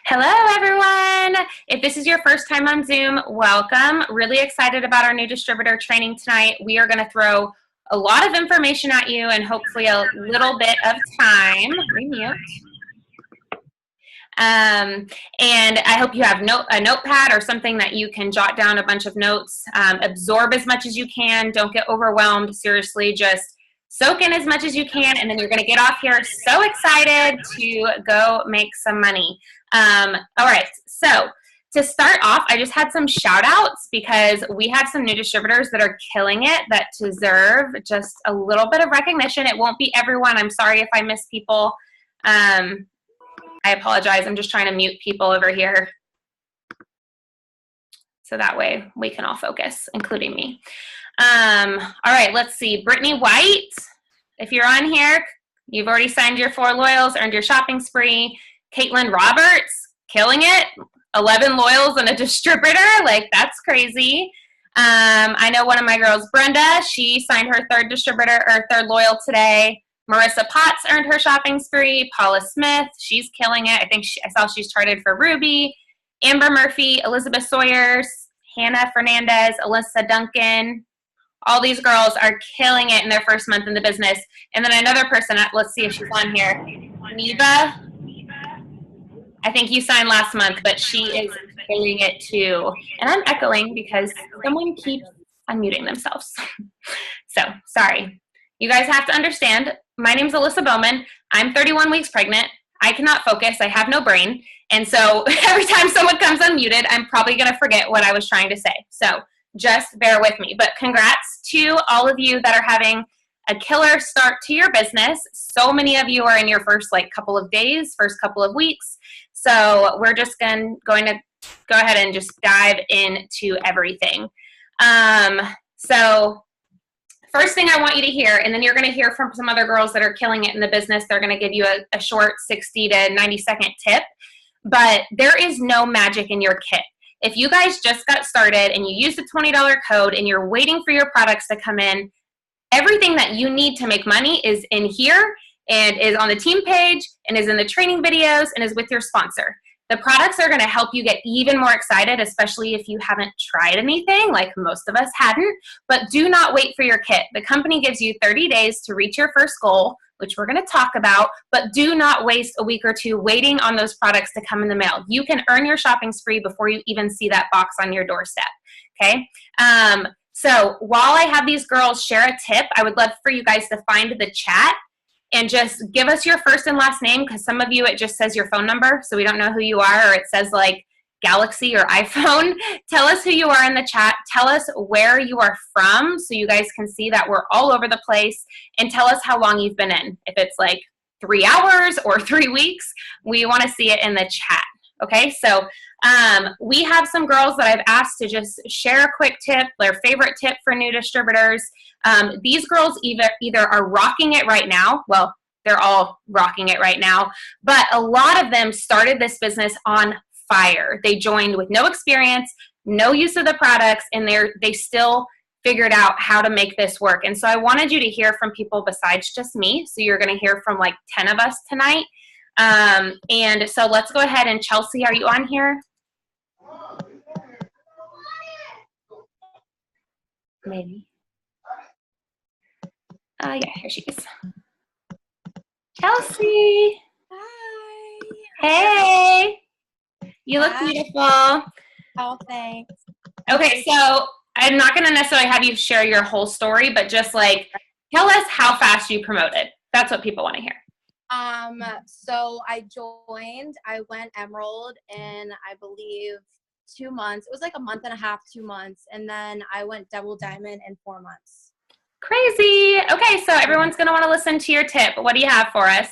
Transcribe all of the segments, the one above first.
Hello, everyone. If this is your first time on Zoom, welcome. Really excited about our new distributor training tonight. We are going to throw a lot of information at you and hopefully a little bit of time. Remute. And I hope you have a notepad or something that you can jot down a bunch of notes. Absorb as much as you can. Don't get overwhelmed. Seriously, just soak in as much as you can, and then you're going to get off here so excited to go make some money. All right, so to start off, I just had some shout outs because we have some new distributors that are killing it that deserve just a little bit of recognition. It won't be everyone. I'm sorry if I miss people. I apologize. I'm just trying to mute people over here so that way we can all focus, including me. All right, let's see. Brittany White, if you're on here, you've already signed your 4 loyals, earned your shopping spree. Caitlin Roberts, killing it. 11 loyals and a distributor. Like, that's crazy. I know one of my girls, Brenda, she signed her 3rd distributor or 3rd loyal today. Marissa Potts earned her shopping spree. Paula Smith, she's killing it. I saw she's charted for Ruby. Amber Murphy, Elizabeth Sawyers, Hannah Fernandez, Alyssa Duncan. All these girls are killing it in their first month in the business. And then another person, let's see if she's on here. Neva, I think you signed last month, but she is killing it too. And I'm echoing because someone keeps unmuting themselves. So, sorry. You guys have to understand, my name's Alyssa Bowman. I'm 31 weeks pregnant. I cannot focus. I have no brain. And so every time someone comes unmuted, I'm probably going to forget what I was trying to say. So just bear with me. But congrats to all of you that are having a killer start to your business. So many of you are in your first couple of days, first couple of weeks. So we're just going to go ahead and just dive into everything. So first thing I want you to hear, and then you're going to hear from some other girls that are killing it in the business. They're going to give you a short 60 to 90 second tip. But there is no magic in your kit. If you guys just got started and you used a $20 code and you're waiting for your products to come in, everything that you need to make money is in here and is on the team page and is in the training videos and is with your sponsor. The products are going to help you get even more excited, especially if you haven't tried anything like most of us hadn't. But do not wait for your kit. The company gives you 30 days to reach your first goal, which we're going to talk about, but do not waste a week or two waiting on those products to come in the mail. You can earn your shopping spree before you even see that box on your doorstep, okay? So while I have these girls share a tip, I would love for you guys to find the chat and just give us your first and last name, because some of you, it just says your phone number, so we don't know who you are, or it says like Galaxy or iPhone. Tell us who you are in the chat. Tell us where you are from so you guys can see that we're all over the place, and tell us how long you've been in. If it's like 3 hours or 3 weeks, we want to see it in the chat. Okay, so we have some girls that I've asked to just share a quick tip, their favorite tip for new distributors. These girls either are rocking it right now. Well, they're all rocking it right now, but a lot of them started this business on fire. They joined with no experience, no use of the products, and they still figured out how to make this work. And so I wanted you to hear from people besides just me. So you're going to hear from like 10 of us tonight. And so let's go ahead, and Chelsea, are you on here? Maybe. Yeah, here she is. Chelsea. Hi. Hey. You look beautiful. Oh, thanks. Okay, so I'm not going to necessarily have you share your whole story, but just like tell us how fast you promoted. That's what people want to hear. So I went Emerald in, I believe, 2 months. It was like a month and a half, 2 months. And then I went Double Diamond in 4 months. Crazy. Okay, so everyone's going to want to listen to your tip. What do you have for us?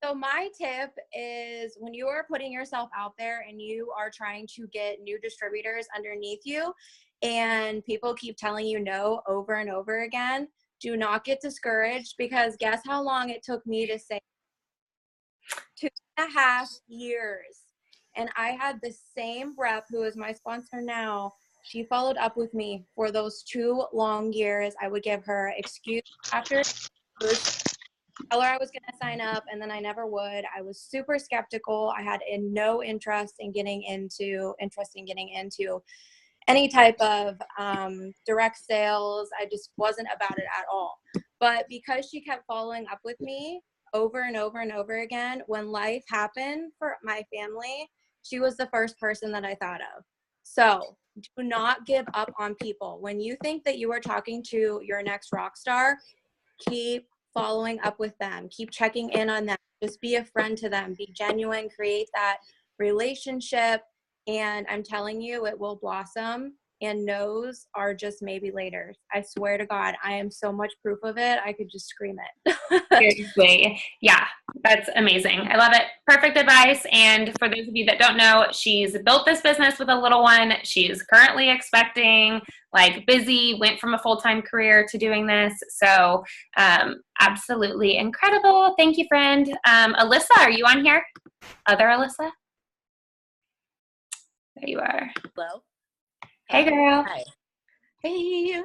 So my tip is when you are putting yourself out there and you are trying to get new distributors underneath you and people keep telling you no over and over again, do not get discouraged, because guess how long it took me to say 2.5 years. And I had the same rep who is my sponsor now. She followed up with me for those 2 long years. I would give her excuse after excuse. tell her I was going to sign up, and then I never would. I was super skeptical. I had no interest in getting into any type of direct sales. I just wasn't about it at all. But because she kept following up with me over and over and over again, when life happened for my family, she was the first person that I thought of. So do not give up on people. When you think that you are talking to your next rock star, keep following up with them. Keep checking in on them. Just be a friend to them. Be genuine. Create that relationship. And I'm telling you, it will blossom. And no's are just maybe later. I swear to God, I am so much proof of it. I could just scream it. Seriously. Yeah, that's amazing. I love it. Perfect advice. And for those of you that don't know, she's built this business with a little one. She's currently expecting, like busy, went from a full-time career to doing this. So absolutely incredible. Thank you, friend. Alyssa, are you on here? Other Alyssa? There you are. Hello. Hey, girl. Hi. Hey.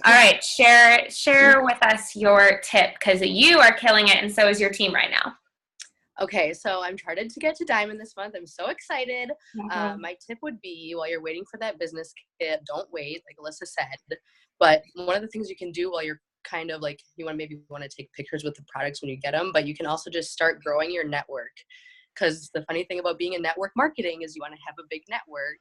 All right. Share with us your tip, because you are killing it, and so is your team right now. Okay, so I'm charted to get to Diamond this month. I'm so excited. Mm-hmm. My tip would be, while you're waiting for that business kit, don't wait, like Alyssa said. But one of the things you can do while you're kind of like, you want to take pictures with the products when you get them, but you can also just start growing your network. Because the funny thing about being in network marketing is you want to have a big network.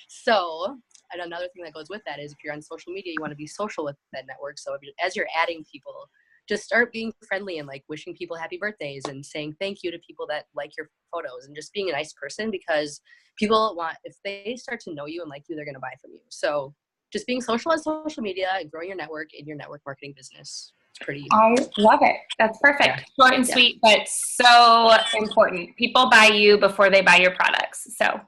So, and another thing that goes with that is if you're on social media, you want to be social with that network. So as you're adding people, just start being friendly and like wishing people happy birthdays and saying thank you to people that like your photos, and just being a nice person, because people if they start to know you and like you, they're going to buy from you. So just being social on social media and growing your network in your network marketing business. I love it. That's perfect. Yeah. Short and sweet, but so important. People buy you before they buy your products. So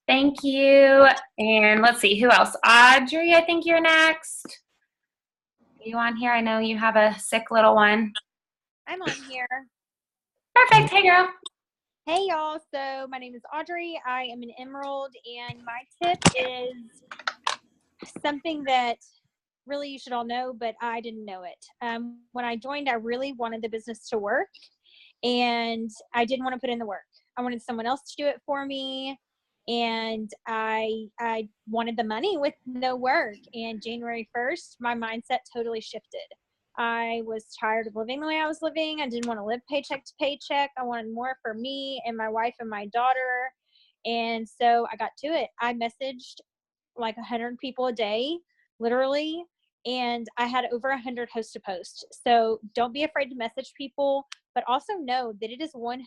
thank you. And let's see, who else? Audrey, I think you're next. Are you on here? I know you have a sick little one. I'm on here. Perfect. Hey, girl. Hey, y'all. So my name is Audrey. I am an Emerald, and my tip is something that really you should all know, but I didn't know it. When I joined, I really wanted the business to work, and I didn't want to put in the work. I wanted someone else to do it for me, and I wanted the money with no work. And January 1st, my mindset totally shifted. I was tired of living the way I was living. I didn't want to live paycheck to paycheck. I wanted more for me and my wife and my daughter. And so I got to it. I messaged like 100 people a day, literally. And I had over 100 host to post. So don't be afraid to message people, but also know that it is 100%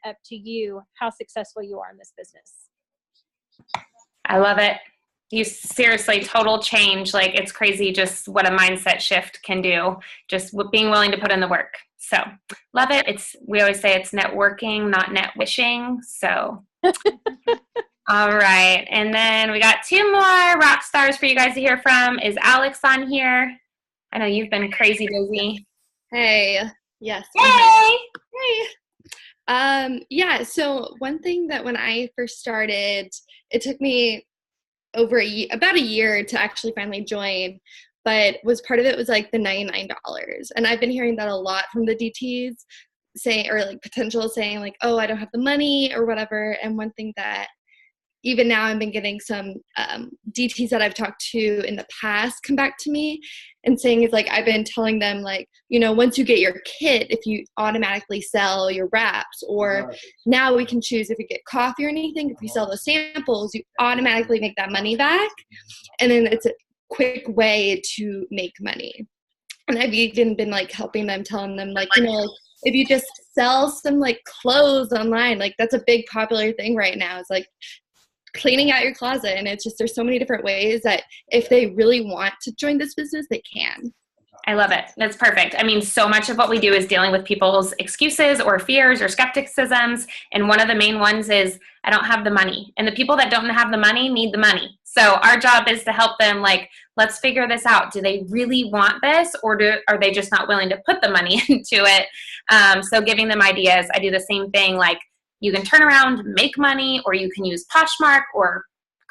up to you how successful you are in this business. I love it. You seriously, total change. Like, it's crazy just what a mindset shift can do, just being willing to put in the work. So love it. We always say it's networking, not net wishing. So all right. And then we got 2 more rock stars for you guys to hear from. Is Alex on here? I know you've been crazy busy. Hey. Yes. Hey. Hey. Yeah. So one thing that when I first started, it took me about a year to actually finally join, but part of it was like the $99. And I've been hearing that a lot from the DTs saying, or like potential saying like, oh, I don't have the money or whatever. And one thing that even now I've been getting some DTs that I've talked to in the past come back to me and saying is like, I've been telling them like, once you get your kit, if you automatically sell your wraps, or now we can choose if you get coffee or anything, if you sell those samples, you automatically make that money back. And then it's a quick way to make money. And I've even been like helping them, telling them like, if you just sell some like clothes online, like that's a big popular thing right now. It's like cleaning out your closet, and it's just there's so many different ways that if they really want to join this business, they can. I love it. That's perfect. I mean, so much of what we do is dealing with people's excuses or fears or skepticisms. And one of the main ones is, I don't have the money. And the people that don't have the money need the money. So our job is to help them, like, let's figure this out. Do they really want this, or are they just not willing to put the money into it? So giving them ideas. I do the same thing. Like, you can turn around, make money, or you can use Poshmark or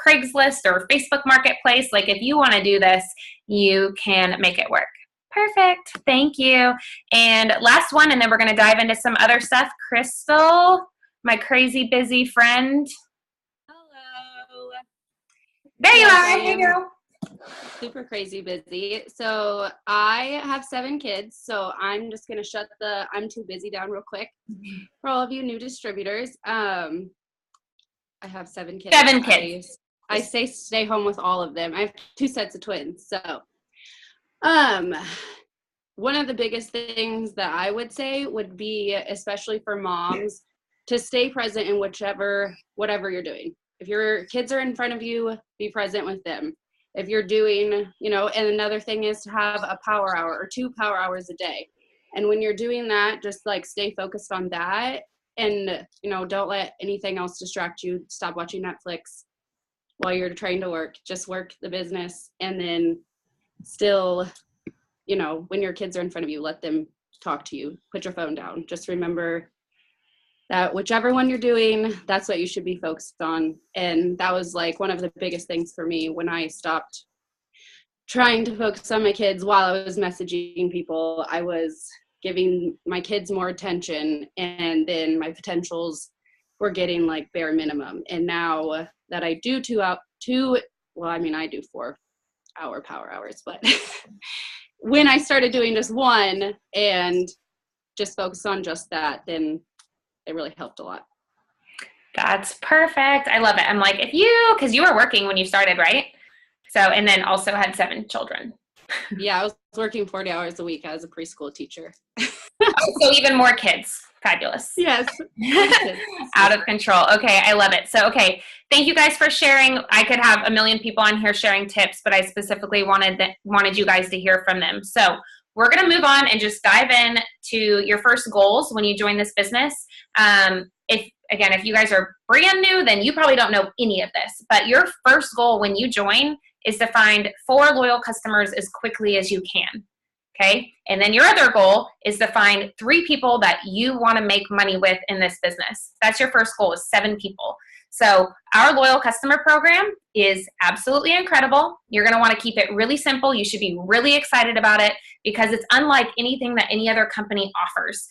Craigslist or Facebook Marketplace. Like, if you want to do this, you can make it work. Perfect. Thank you. And last one, and then we're going to dive into some other stuff. Crystal, my crazy busy friend. Hello. There you Yes, are. I Hey, am girl. super crazy busy. So I have 7 kids. So I'm just gonna shut the I'm too busy down real quick for all of you new distributors. I have 7 kids. 7 kids. I say stay home with all of them. I have 2 sets of twins. So one of the biggest things that I would say would be, especially for moms, to stay present in whatever you're doing. If your kids are in front of you, be present with them. If you're doing, and another thing is to have a power hour or 2 power hours a day. And when you're doing that, just like stay focused on that and, don't let anything else distract you. Stop watching Netflix while you're trying to work. Just work the business, and then still, when your kids are in front of you, let them talk to you. Put your phone down. Just remember that whichever one you're doing, that's what you should be focused on. And that was like one of the biggest things for me when I stopped trying to focus on my kids while I was messaging people. I was giving my kids more attention, and then my potentials were getting like bare minimum. And now that I do I do 4-hour power hours, but when I started doing just 1 and just focus on just that, then it really helped a lot. That's perfect. I love it. I'm like, because you were working when you started, right? So, and then also had 7 children. Yeah, I was working 40 hours a week as a preschool teacher. So even more kids. Fabulous. Yes. Out of control. Okay, I love it. So, okay, thank you guys for sharing. I could have a million people on here sharing tips, but I specifically wanted you guys to hear from them. So we're going to move on and just dive in to your first goals when you join this business. If you guys are brand new, then you probably don't know any of this, but your first goal when you join is to find 4 loyal customers as quickly as you can. Okay. And then your other goal is to find 3 people that you want to make money with in this business. That's your first goal, is 7 people. So our loyal customer program is absolutely incredible. You're going to want to keep it really simple. You should be really excited about it because it's unlike anything that any other company offers.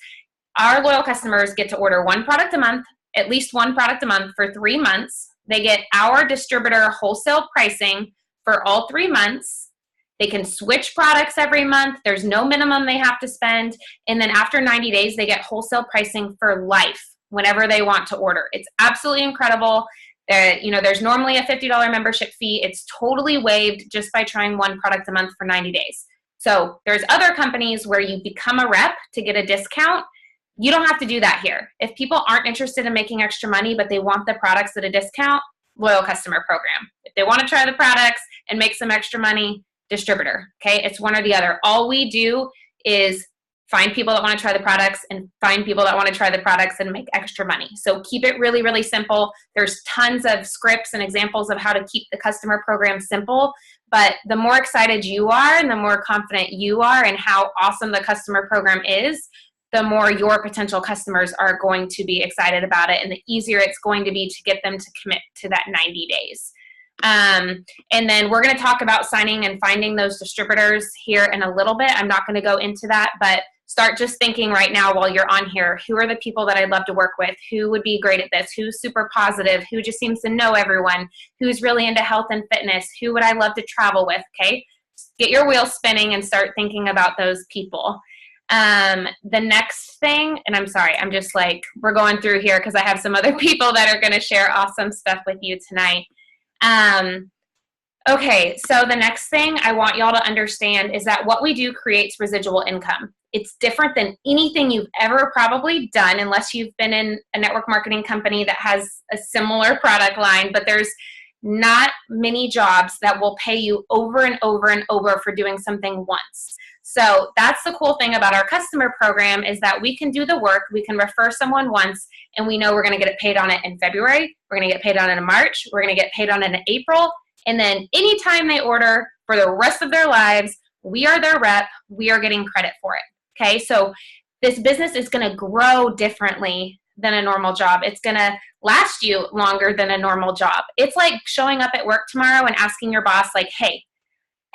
Our loyal customers get to order 1 product a month, at least 1 product a month for 3 months. They get our distributor wholesale pricing for all 3 months. They can switch products every month. There's no minimum they have to spend. And then after 90 days, they get wholesale pricing for life whenever they want to order. It's absolutely incredible. There's normally a $50 membership fee. It's totally waived just by trying 1 product a month for 90 days. So there's other companies where you become a rep to get a discount. You don't have to do that here. If people aren't interested in making extra money, but they want the products at a discount, loyal customer program. If they want to try the products and make some extra money, distributor. Okay, it's one or the other. All we do is find people that want to try the products and find people that want to try the products and make extra money. So keep it really, really simple. There's tons of scripts and examples of how to keep the customer program simple, but the more excited you are and the more confident you are in how awesome the customer program is, the more your potential customers are going to be excited about it and the easier it's going to be to get them to commit to that 90 days. And then we're going to talk about signing and finding those distributors here in a little bit. I'm not going to go into that, but start just thinking right now while you're on here, who are the people that I'd love to work with? Who would be great at this? Who's super positive? Who just seems to know everyone? Who's really into health and fitness? Who would I love to travel with? Okay. Get your wheels spinning and start thinking about those people. The next thing, and I'm sorry, I'm just like, we're going through here because I have some other people that are going to share awesome stuff with you tonight. Okay, so the next thing I want y'all to understand is that what we do creates residual income. It's different than anything you've ever probably done unless you've been in a network marketing company that has a similar product line, but there's not many jobs that will pay you over and over and over for doing something once. So that's the cool thing about our customer program is that we can do the work, we can refer someone once, and we know we're going to get it paid on it in February, we're going to get paid on it in March, we're going to get paid on it in April, and then anytime they order for the rest of their lives, we are their rep, we are getting credit for it. Okay, so this business is going to grow differently than a normal job. It's going to last you longer than a normal job. It's like showing up at work tomorrow and asking your boss, like, hey,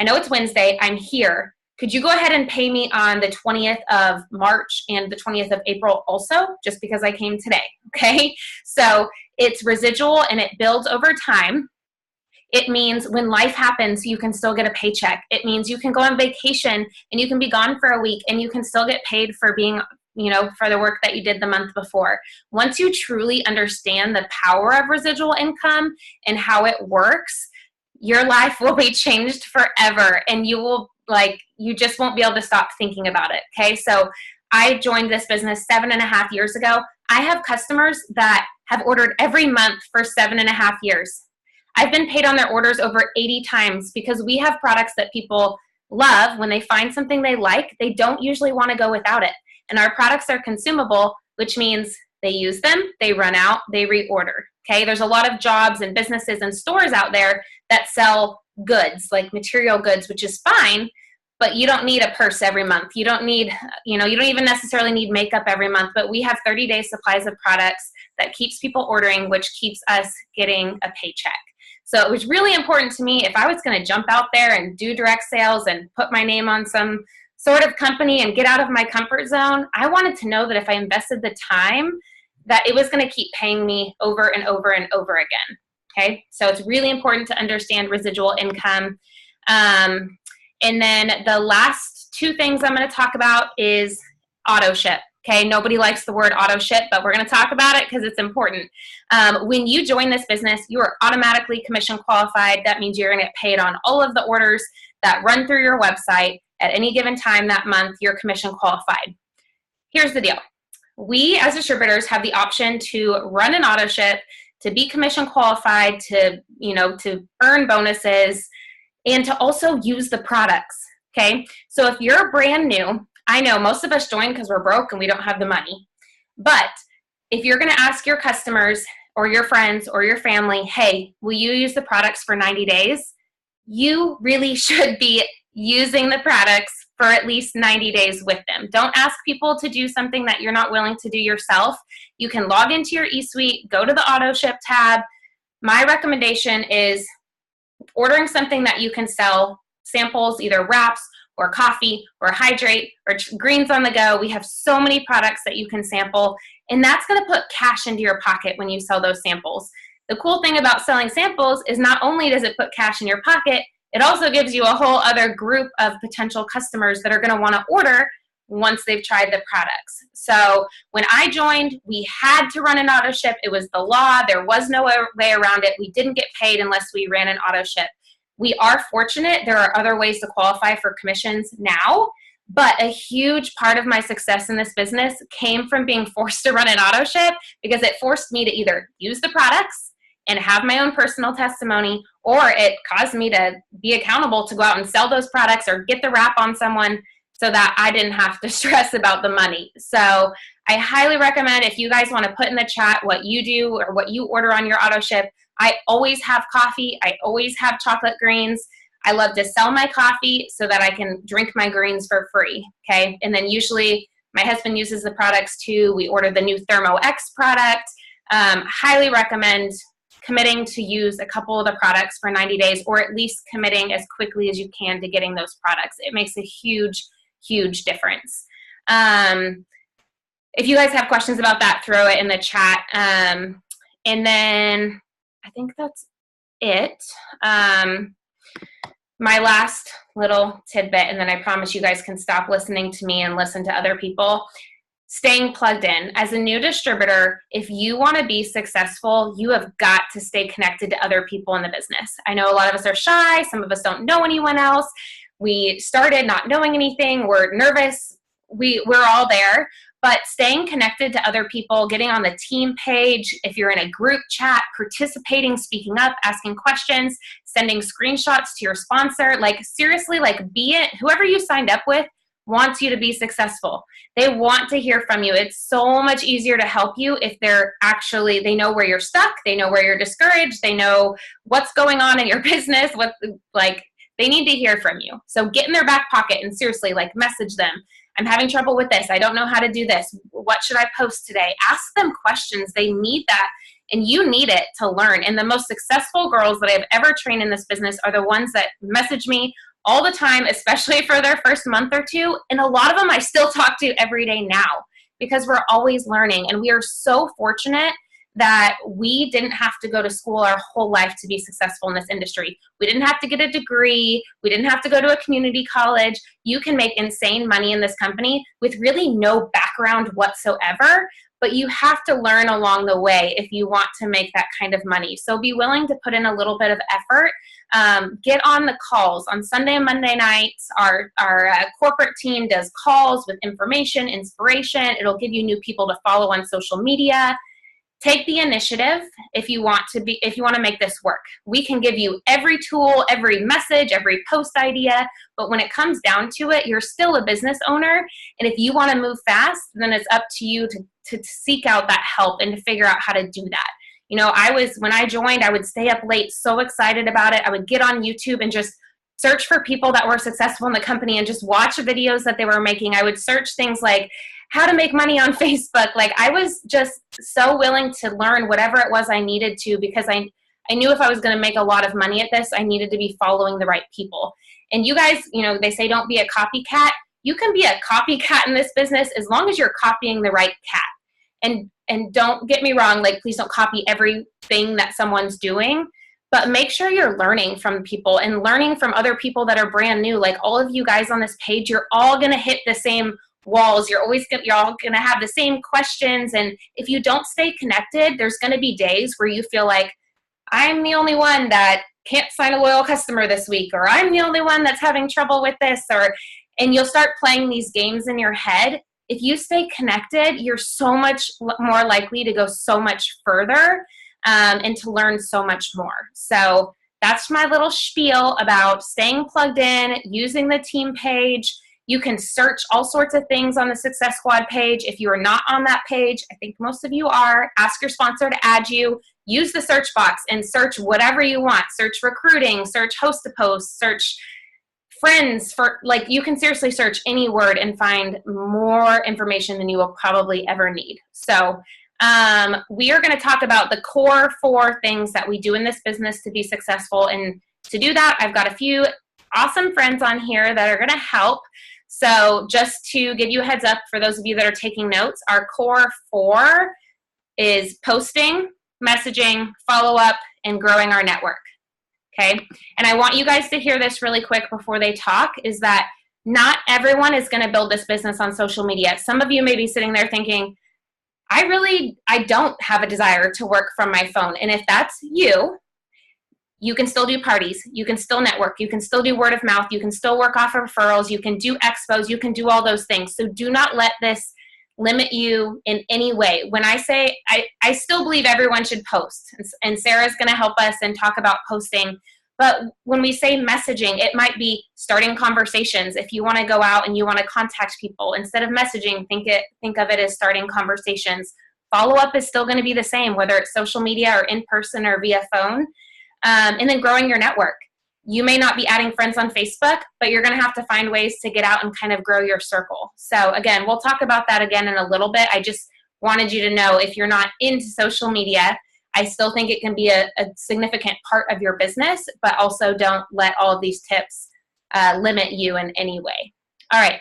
I know it's Wednesday, I'm here. could you go ahead and pay me on the 20th of March and the 20th of April also, just because I came today, okay? So it's residual and it builds over time. It means when life happens, you can still get a paycheck. It means you can go on vacation and you can be gone for a week and you can still get paid for being, for the work that you did the month before. Once you truly understand the power of residual income and how it works, your life will be changed forever, and you just won't be able to stop thinking about it, okay? So I joined this business 7.5 years ago. I have customers that have ordered every month for 7.5 years. I've been paid on their orders over 80 times because we have products that people love. When they find something they like, they don't usually want to go without it. And our products are consumable, which means they use them, they run out, they reorder. Okay, there's a lot of jobs and businesses and stores out there that sell goods, like material goods, which is fine, but you don't need a purse every month. You don't need, you don't even necessarily need makeup every month, but we have 30-day supplies of products that keeps people ordering, which keeps us getting a paycheck. So it was really important to me, if I was going to jump out there and do direct sales and put my name on some sort of company and get out of my comfort zone, I wanted to know that if I invested the time, that it was going to keep paying me over and over and over again. Okay, so it's really important to understand residual income. And then the last two things I'm going to talk about is auto ship. Okay, nobody likes the word auto ship, but we're going to talk about it because it's important. When you join this business, you are automatically commission qualified. That means you're going to get paid on all of the orders that run through your website at any given time that month. You're commission qualified. Here's the deal. We as distributors have the option to run an auto ship, to be commission qualified, to earn bonuses, and to also use the products. Okay, so if you're brand new, I know most of us join because we're broke and we don't have the money. But if you're going to ask your customers or your friends or your family, hey, will you use the products for 90 days? You really should be using the products for at least 90 days with them. Don't ask people to do something that you're not willing to do yourself. You can log into your eSuite, go to the auto ship tab. My recommendation is ordering something that you can sell, samples, either wraps or coffee or hydrate or greens on the go. We have so many products that you can sample, and that's going to put cash into your pocket when you sell those samples. The cool thing about selling samples is not only does it put cash in your pocket, it also gives you a whole other group of potential customers that are going to want to order once they've tried the products. So when I joined, we had to run an auto ship. It was the law. There was no way around it. We didn't get paid unless we ran an auto ship. We are fortunate. There are other ways to qualify for commissions now, but a huge part of my success in this business came from being forced to run an auto ship, because it forced me to either use the products and have my own personal testimony, or it caused me to be accountable to go out and sell those products or get the wrap on someone so that I didn't have to stress about the money. So I highly recommend, if you guys want to put in the chat what you do or what you order on your auto ship. I always have coffee. I always have chocolate greens. I love to sell my coffee so that I can drink my greens for free, okay? And then usually my husband uses the products too. We ordered the new Thermo X product. Highly recommend committing to use a couple of the products for 90 days, or at least committing as quickly as you can to getting those products. It makes a huge, huge difference. If you guys have questions about that, throw it in the chat. And then I think that's it. My last little tidbit, and then I promise you guys can stop listening to me and listen to other people. Staying plugged in. As a new distributor, if you want to be successful, you have got to stay connected to other people in the business. I know a lot of us are shy. Some of us don't know anyone else. We started not knowing anything. We're nervous. We're all there. But staying connected to other people, getting on the team page, if you're in a group chat, participating, speaking up, asking questions, sending screenshots to your sponsor, seriously, be it, whoever you signed up with wants you to be successful. They want to hear from you. It's so much easier to help you if they know where you're stuck, they know where you're discouraged, they know what's going on in your business, they need to hear from you. So get in their back pocket and seriously, message them. I'm having trouble with this. I don't know how to do this. What should I post today? Ask them questions. They need that, and you need it to learn. And the most successful girls that I've ever trained in this business are the ones that message me all the time, especially for their first month or two. And a lot of them I still talk to every day now because we're always learning. And we are so fortunate that we didn't have to go to school our whole life to be successful in this industry. We didn't have to get a degree. We didn't have to go to a community college. You can make insane money in this company with really no background whatsoever, but you have to learn along the way if you want to make that kind of money. So be willing to put in a little bit of effort. Get on the calls. On Sunday and Monday nights, our corporate team does calls with information, inspiration. It'll give you new people to follow on social media. Take the initiative if you want to make this work. We can give you every tool, every message, every post idea, but when it comes down to it, you're still a business owner. And if you want to move fast, then it's up to you to seek out that help and to figure out how to do that. You know, when I joined, I would stay up late, so excited about it. I would get on YouTube and just search for people that were successful in the company and just watch videos that they were making. I would search things like how to make money on Facebook. Like, I was just so willing to learn whatever it was I needed to, because I knew if I was going to make a lot of money at this, I needed to be following the right people. And you guys, you know, they say don't be a copycat. You can be a copycat in this business as long as you're copying the right cat. And don't get me wrong, like, please don't copy everything that someone's doing, but make sure you're learning from people and learning from other people that are brand new. Like, all of you guys on this page, you're all going to hit the same walls. You're all going to have the same questions. And if you don't stay connected, there's going to be days where you feel like, I'm the only one that can't sign a loyal customer this week, or I'm the only one that's having trouble with this, and you'll start playing these games in your head. If you stay connected, you're so much more likely to go so much further and to learn so much more. So that's my little spiel about staying plugged in, using the team page. You can search all sorts of things on the Success Squad page. If you are not on that page, I think most of you are, ask your sponsor to add you. Use the search box and search whatever you want. Search recruiting, search host to post, search friends. You can seriously search any word and find more information than you will probably ever need. So we are going to talk about the core 4 things that we do in this business to be successful. And to do that, I've got a few awesome friends on here that are going to help. So just to give you a heads up for those of you that are taking notes, our core 4 is posting, messaging, follow-up, and growing our network. Okay? And I want you guys to hear this really quick before they talk, is that not everyone is going to build this business on social media. Some of you may be sitting there thinking, I don't have a desire to work from my phone. And if that's you, you can still do parties. You can still network. You can still do word of mouth. You can still work off of referrals. You can do expos. You can do all those things. So do not let this limit you in any way. When I say, I still believe everyone should post. And Sarah's going to help us and talk about posting. But when we say messaging, it might be starting conversations. If you want to go out and you want to contact people, instead of messaging, think of it as starting conversations. Follow-up is still going to be the same, whether it's social media or in person or via phone. And then growing your network. You may not be adding friends on Facebook, but you're going to have to find ways to get out and kind of grow your circle. So again, we'll talk about that again in a little bit. I just wanted you to know, if you're not into social media, I still think it can be a significant part of your business, but also don't let all of these tips limit you in any way. All right.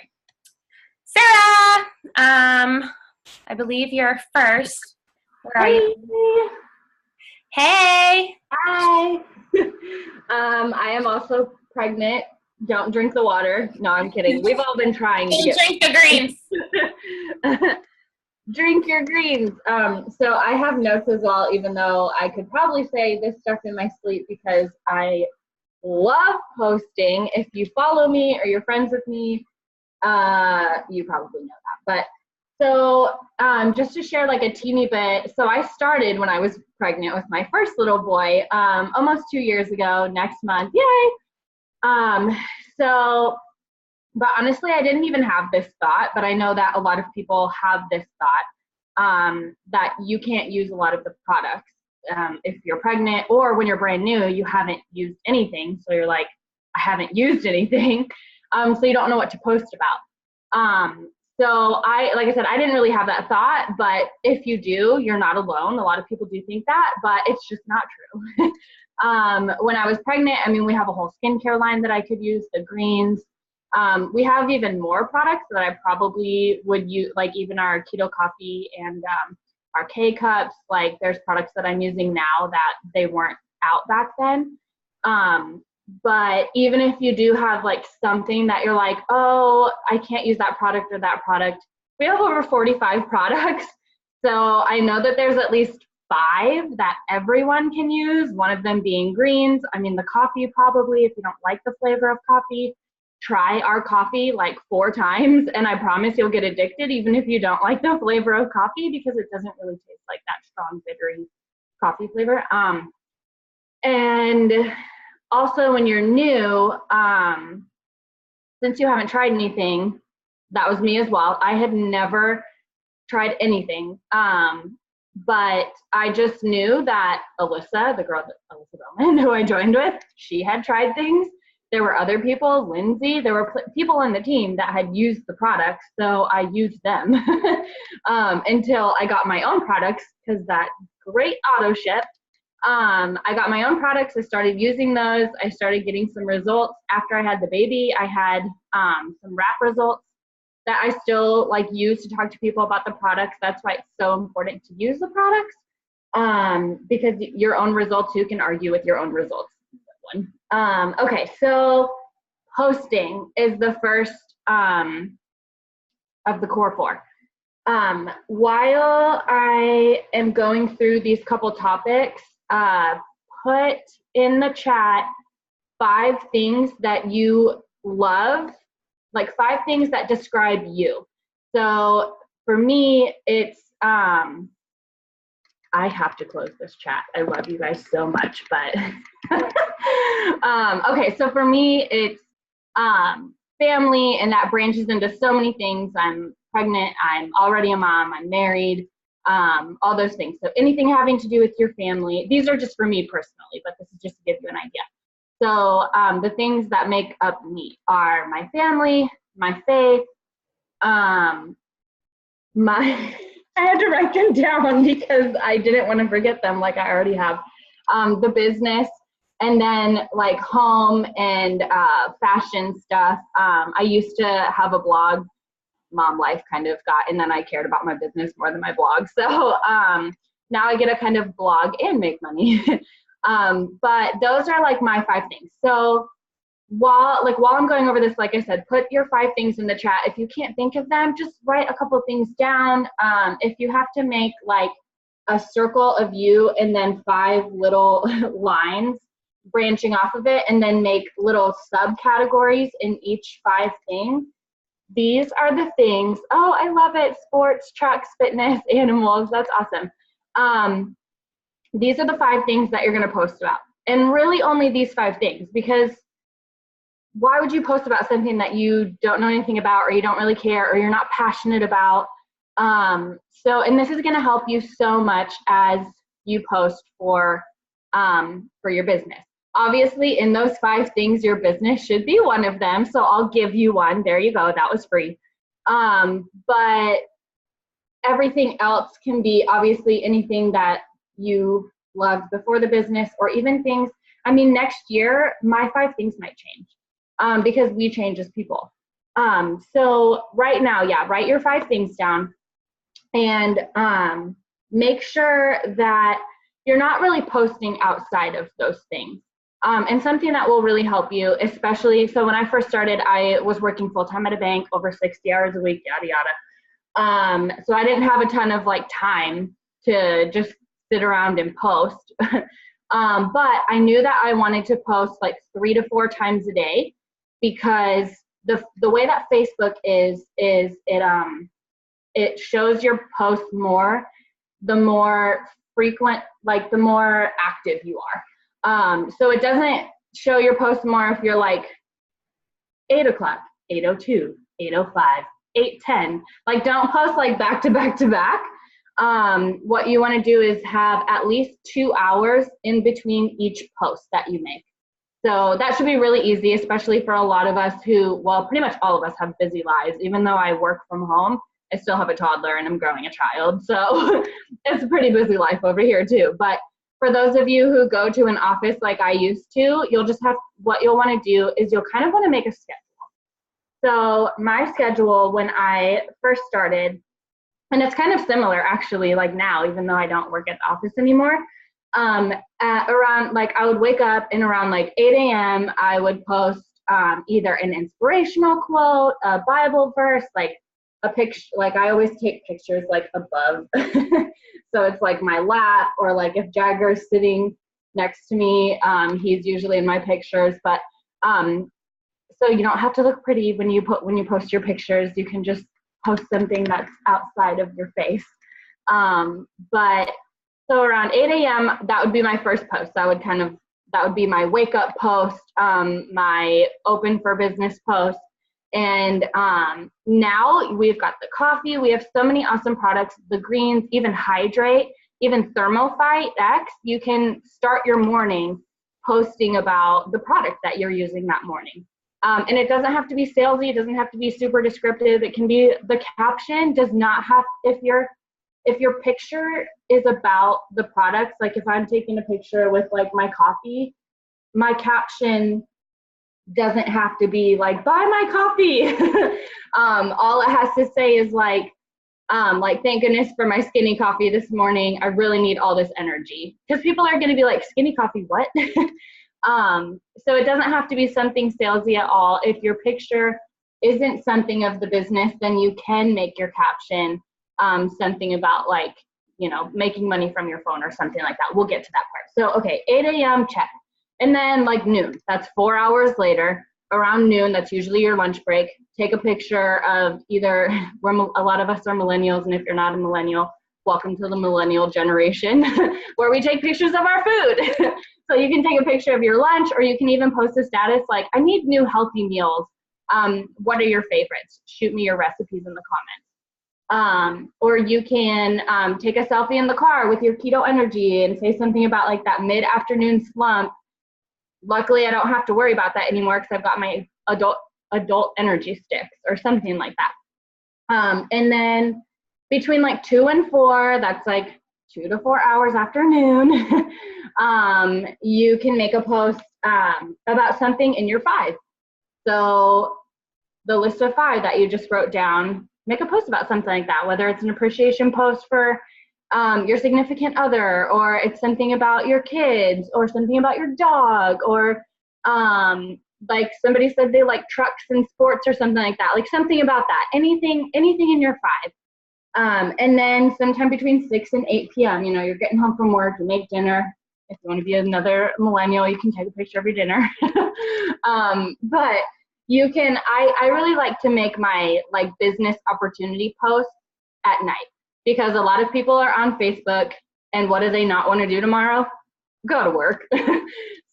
Sarah, I believe you're first. Where are you? Hey. Hi. I am also pregnant. Don't drink the water. No, I'm kidding. We've all been trying to get drink the greens. Drink your greens. So I have notes as well, even though I could probably say this stuff in my sleep because I love posting. If you follow me or you're friends with me, you probably know that. But so just to share like a teeny bit, so I started when I was pregnant with my first little boy almost 2 years ago, next month, yay! But honestly, I didn't even have this thought, but I know that a lot of people have this thought that you can't use a lot of the products if you're pregnant, or when you're brand new, you haven't used anything. So you're like, I haven't used anything. So you don't know what to post about. So like I said, I didn't really have that thought, but if you do, you're not alone. A lot of people do think that, but it's just not true. When I was pregnant, I mean, we have a whole skincare line that I could use, the greens. We have even more products that I probably would use, like even our keto coffee and our K-cups. Like there's products that I'm using now that they weren't out back then. But even if you do have like something that you're like, oh, I can't use that product or that product, we have over 45 products. So I know that there's at least 5 that everyone can use, one of them being greens. I mean, the coffee probably, if you don't like the flavor of coffee, try our coffee like 4 times, and I promise you'll get addicted even if you don't like the flavor of coffee, because it doesn't really taste like that strong, bittery coffee flavor. And also when you're new, since you haven't tried anything, that was me as well. I had never tried anything. But I just knew that Alyssa, the girl, Alyssa Bowman, who I joined with, she had tried things. There were other people, Lindsay, there were people on the team that had used the products, so I used them until I got my own products, because that great auto ship. I got my own products. I started using those. I started getting some results. After I had the baby, I had some wrap results that I still like use to talk to people about the products. That's why it's so important to use the products, because your own results, you can argue with your own results. Okay, so posting is the first of the core 4. While I am going through these couple topics, put in the chat 5 things that you love, like 5 things that describe you. So for me, it's, I have to close this chat. I love you guys so much, but, okay, so for me, it's family, and that branches into so many things. I'm pregnant, I'm already a mom, I'm married, all those things. So anything having to do with your family, these are just for me personally, but this is just to give you an idea. So the things that make up me are my family, my faith, I had to write them down because I didn't want to forget them like I already have, the business, and then like home and fashion stuff. I used to have a blog, mom life kind of got, and then I cared about my business more than my blog. So now I get to kind of blog and make money. But those are like my 5 things. So while I'm going over this, like I said, put your 5 things in the chat. If you can't think of them, just write a couple of things down. If you have to make like a circle of you and then 5 little lines branching off of it, and then make little subcategories in each 5 things. These are the things. Oh, I love it. Sports, trucks, fitness, animals. That's awesome. These are the 5 things that you're going to post about. And really only these 5 things, because why would you post about something that you don't know anything about, or you don't really care, or you're not passionate about? And this is going to help you so much as you post for your business. Obviously, in those 5 things, your business should be one of them. So I'll give you one. There you go. That was free. But everything else can be obviously anything that you loved before the business, or even things. I mean, next year, my 5 things might change because we change as people. So right now, yeah, write your 5 things down, and make sure that you're not really posting outside of those things. And something that will really help you, especially, so when I first started, I was working full-time at a bank, over 60 hours a week, yada, yada. So I didn't have a ton of like time to just sit around and post. But I knew that I wanted to post like 3 to 4 times a day, because the way that Facebook is it shows your posts more, the more frequent, like the more active you are. So it doesn't show your posts more if you're like 8 o'clock, 8:02, 8:05, 8:10. Like don't post like back to back to back. What you want to do is have at least 2 hours in between each post that you make. So that should be really easy, especially for a lot of us who, well, pretty much all of us have busy lives. Even though I work from home, I still have a toddler and I'm growing a child. So it's a pretty busy life over here too. But for those of you who go to an office like I used to, what you'll want to do is you'll kind of want to make a schedule. So my schedule when I first started, and it's kind of similar actually, like now, even though I don't work at the office anymore, at around, like, I would wake up and around like 8 a.m. I would post either an inspirational quote, a Bible verse, like a picture, like I always take pictures like above. So it's like my lap, or like if Jagger's sitting next to me, he's usually in my pictures. But so you don't have to look pretty when you post your pictures. You can just post something that's outside of your face. But so around 8 a.m., that would be my first post. That would be my wake up post, my open for business post. And now we've got the coffee. We have so many awesome products, the greens, even Hydrate, even Thermophyte X. You can start your morning posting about the product that you're using that morning. And it doesn't have to be salesy. It doesn't have to be super descriptive. It can be, the caption does not have, if your picture is about the products, like if I'm taking a picture with like my coffee, my caption doesn't have to be like, buy my coffee. All it has to say is like thank goodness for my skinny coffee this morning. I really need all this energy. Because people are going to be like, skinny coffee, what? So it doesn't have to be something salesy at all. If your picture isn't something of the business, then you can make your caption something about like, making money from your phone or something like that. We'll get to that part. So, okay, 8 a.m. check. And then like noon, that's 4 hours later, around noon, that's usually your lunch break. Take a picture of either, a lot of us are millennials, and if you're not a millennial, welcome to the millennial generation, where we take pictures of our food. So you can take a picture of your lunch, or you can even post a status like, I need new healthy meals. What are your favorites? Shoot me your recipes in the comments. Or you can take a selfie in the car with your keto energy and say something about like that mid-afternoon slump. Luckily, I don't have to worry about that anymore because I've got my adult energy sticks or something like that. And then between like 2 and 4, that's like 2 to 4 hours after noon, you can make a post about something in your 5. So the list of 5 that you just wrote down, make a post about something like that, whether it's an appreciation post for your significant other, or it's something about your kids, or something about your dog, or like somebody said they like trucks and sports or something like that, like something about that, anything in your 5. And then sometime between 6 and 8 p.m., you're getting home from work, you make dinner. If you want to be another millennial, you can take a picture of your dinner. But you can, I really like to make my like business opportunity posts at night, because a lot of people are on Facebook, and what do they not want to do tomorrow? Go to work.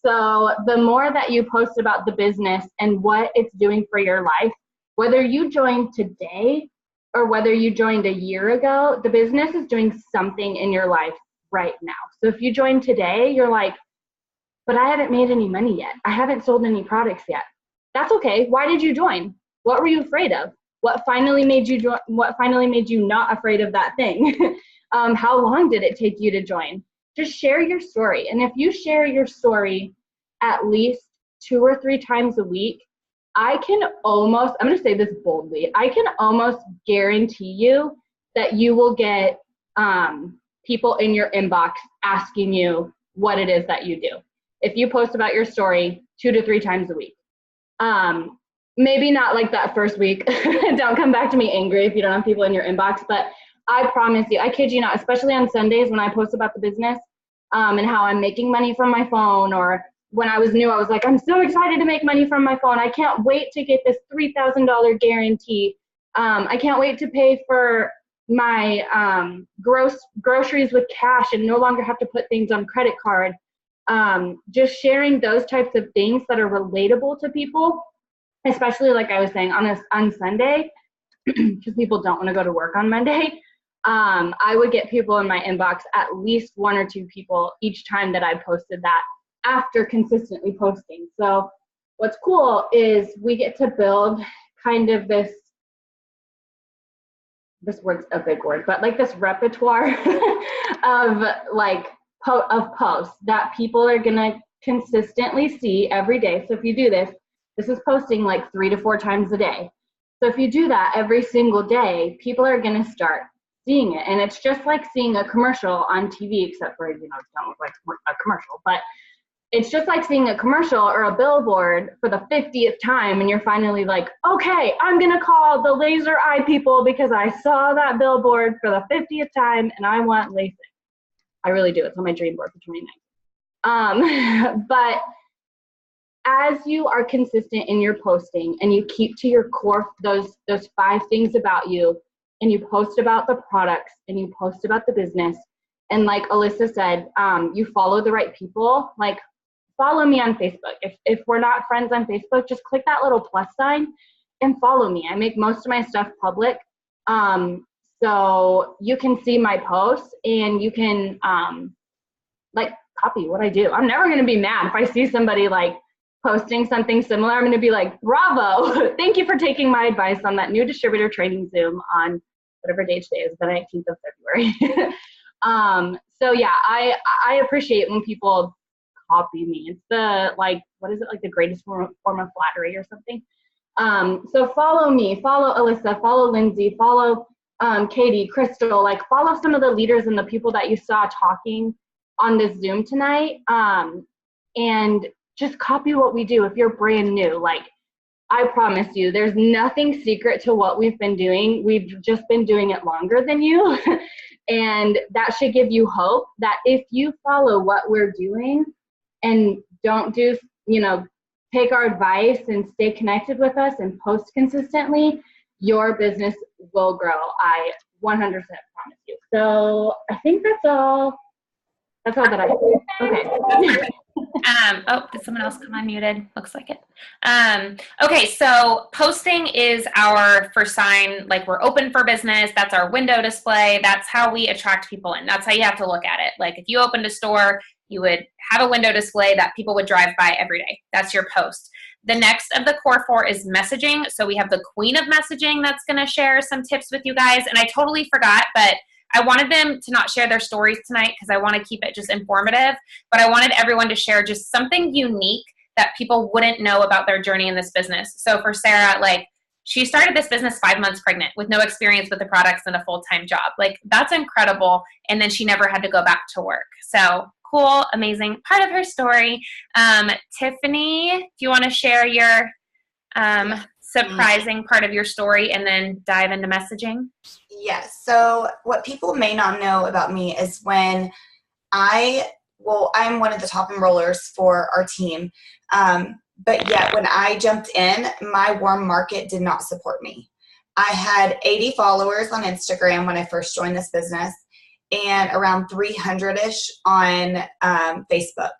So the more that you post about the business and what it's doing for your life, whether you joined today or whether you joined a year ago, the business is doing something in your life right now. So if you joined today, you're like, but I haven't made any money yet. I haven't sold any products yet. That's okay. Why did you join? What were you afraid of? What finally made you join? What finally made you not afraid of that thing? How long did it take you to join? Just share your story. And if you share your story at least 2 or 3 times a week, I'm going to say this boldly, I can almost guarantee you that you will get people in your inbox asking you what it is that you do. If you post about your story 2 to 3 times a week. Maybe not like that first week. Don't come back to me angry if you don't have people in your inbox, but I promise you, I kid you not, especially on Sundays when I post about the business and how I'm making money from my phone, or when I was new, I was like, I'm so excited to make money from my phone. I can't wait to get this $3,000 guarantee. I can't wait to pay for my groceries with cash and no longer have to put things on credit card. Just sharing those types of things that are relatable to people, especially like I was saying on Sunday, because people don't want to go to work on Monday. I would get people in my inbox, at least 1 or 2 people each time that I posted that after consistently posting. So what's cool is we get to build kind of this word's a big word, but like this repertoire of like of posts that people are gonna consistently see every day. So if you do this is posting like 3 to 4 times a day. So if you do that every single day, people are gonna start seeing it. And it's just like seeing a commercial on TV, except for, you know, it don't look like a commercial, but it's just like seeing a commercial or a billboard for the 50th time, and you're finally like, okay, I'm gonna call the laser eye people because I saw that billboard for the 50th time and I want LASIK. I really do. It's on my dream board for 29. But as you are consistent in your posting and you keep to your core, those 5 things about you, and you post about the products and you post about the business, and like Alyssa said, you follow the right people, like follow me on Facebook. If we're not friends on Facebook, just click that little plus sign and follow me. I make most of my stuff public. So you can see my posts and you can like copy what I do. I'm never gonna be mad if I see somebody like posting something similar. I'm gonna be like, bravo, thank you for taking my advice on that new distributor training Zoom on whatever day today is, the 19th of February. So yeah, I appreciate when people copy me. It's the, like, what is it, like the greatest form of flattery or something. So follow me, follow Alyssa, follow Lindsay, follow Katie, Crystal, like follow some of the leaders and the people that you saw talking on this Zoom tonight, and just copy what we do. If you're brand new, like I promise you, there's nothing secret to what we've been doing. We've just been doing it longer than you. And that should give you hope that if you follow what we're doing and don't do, you know, take our advice and stay connected with us and post consistently, your business will grow. I 100% promise you. So I think that's all. That's all that I do. Okay. Oh, did someone else come unmuted? Looks like it. Okay, so posting is our first sign, like we're open for business. That's our window display. That's how we attract people in. That's how you have to look at it. Like if you opened a store, you would have a window display that people would drive by every day. That's your post. The next of the core 4 is messaging. So we have the queen of messaging that's going to share some tips with you guys. And I totally forgot, but I wanted them to not share their stories tonight because I want to keep it just informative, but I wanted everyone to share just something unique that people wouldn't know about their journey in this business. So for Sarah, like she started this business 5 months pregnant with no experience with the products and a full-time job. Like that's incredible. And then she never had to go back to work. So cool, amazing part of her story. Tiffany, do you want to share your surprising part of your story and then dive into messaging? Yes. So what people may not know about me is when I'm one of the top enrollers for our team. But yet when I jumped in, my warm market did not support me. I had 80 followers on Instagram when I first joined this business and around 300-ish on Facebook.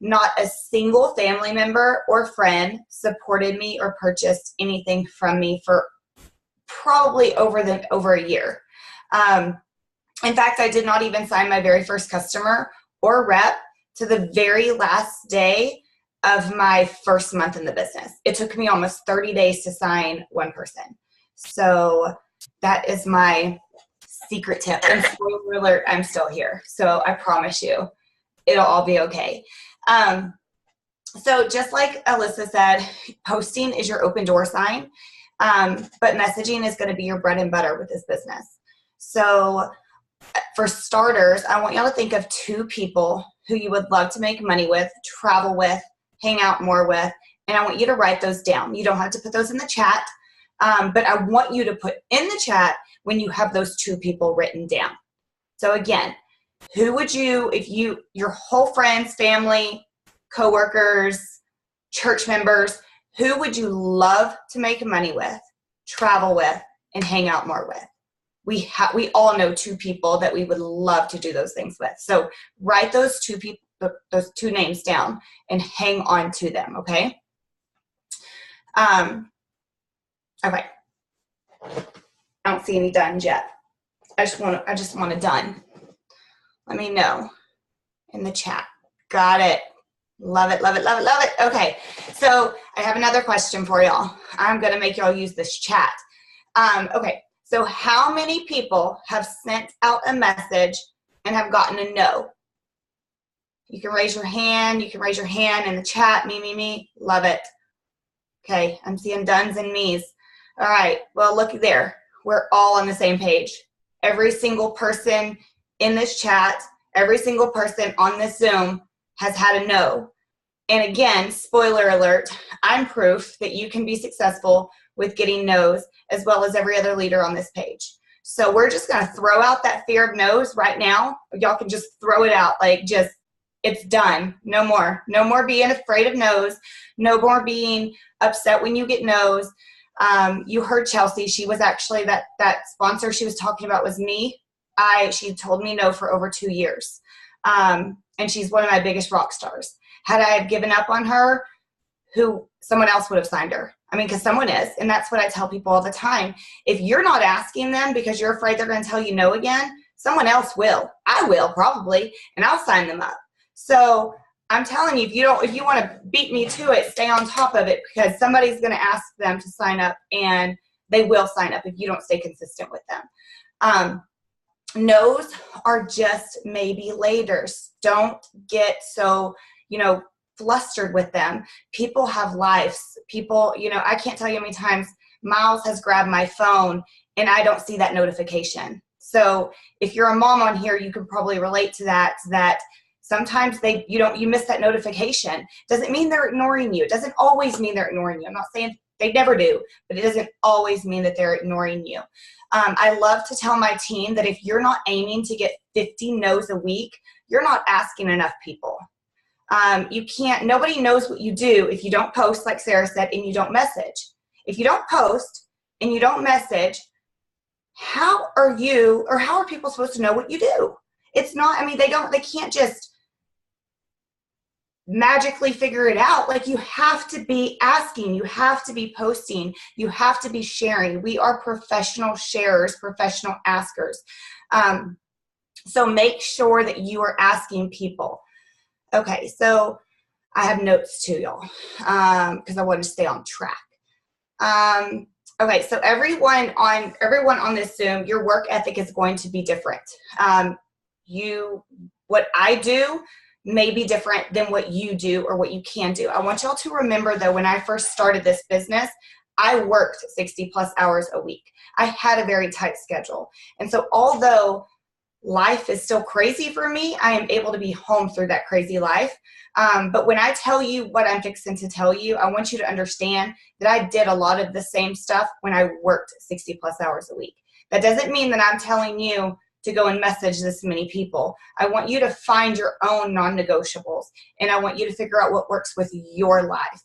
Not a single family member or friend supported me or purchased anything from me for probably over a year. In fact, I did not even sign my very first customer or rep to the very last day of my first month in the business. It took me almost 30 days to sign one person. So that is my secret tip. And spoiler alert, I'm still here. So I promise you, it'll all be okay. So just like Alyssa said, posting is your open door sign, but messaging is going to be your bread and butter with this business. So for starters, I want y'all to think of 2 people who you would love to make money with, travel with, hang out more with, and I want you to write those down. You don't have to put those in the chat, but I want you to put in the chat when you have those 2 people written down. So again, who would you, if your whole friends, family, coworkers, church members, who would you love to make money with, travel with, and hang out more with? We all know 2 people that we would love to do those things with. So write those 2 people, those 2 names down, and hang on to them. Okay. Okay. I don't see any done yet. I just want it done. Let me know in the chat. Got it. Love it, love it, love it, love it. Okay, so I have another question for y'all. I'm going to make y'all use this chat. Okay, so how many people have sent out a message and have gotten a no? You can raise your hand. You can raise your hand in the chat. Me. Love it. Okay, I'm seeing dones and me's. All right, well, look there. We're all on the same page. Every single person in this chat, every single person on this Zoom has had a no. And again, spoiler alert, I'm proof that you can be successful with getting no's as well as every other leader on this page. So we're just going to throw out that fear of no's right now. Y'all can just throw it out, like just, it's done. No more. No more being afraid of no's. No more being upset when you get no's. You heard Chelsea. She was actually that sponsor she was talking about was me. She told me no for over 2 years. And she's one of my biggest rock stars. Had I have given up on her, someone else would have signed her. I mean, because someone is, and that's what I tell people all the time. If you're not asking them because you're afraid they're going to tell you no again, someone else will. I will probably, and I'll sign them up. So I'm telling you, if you want to beat me to it, stay on top of it, because somebody's going to ask them to sign up, and they will sign up if you don't stay consistent with them. No's are just maybe laters. Don't get so, flustered with them. People have lives. People, I can't tell you how many times Miles has grabbed my phone and I don't see that notification. So if you're a mom on here, you can probably relate to that sometimes you miss that notification. Doesn't mean they're ignoring you. It doesn't always mean they're ignoring you. I'm not saying they never do, but it doesn't always mean that they're ignoring you. I love to tell my team that if you're not aiming to get 50 no's a week, you're not asking enough people. Nobody knows what you do if you don't post, like Sarah said, and you don't message. If you don't post and you don't message, how are people supposed to know what you do? It's not, they can't just magically figure it out. Like, you have to be asking, you have to be posting, you have to be sharing. We are professional sharers, professional askers. So make sure that you are asking people. Okay, so I have notes too, y'all, because I want to stay on track. Okay, so everyone on this Zoom, your work ethic is going to be different. What I do may be different than what you do or what you can do. I want y'all to remember, though, when I first started this business, I worked 60 plus hours a week. I had a very tight schedule. And so although life is still crazy for me, I am able to be home through that crazy life. But when I tell you what I'm fixing to tell you, I want you to understand that I did a lot of the same stuff when I worked 60 plus hours a week. That doesn't mean that I'm telling you to go and message this many people. I want you to find your own non-negotiables, and I want you to figure out what works with your life.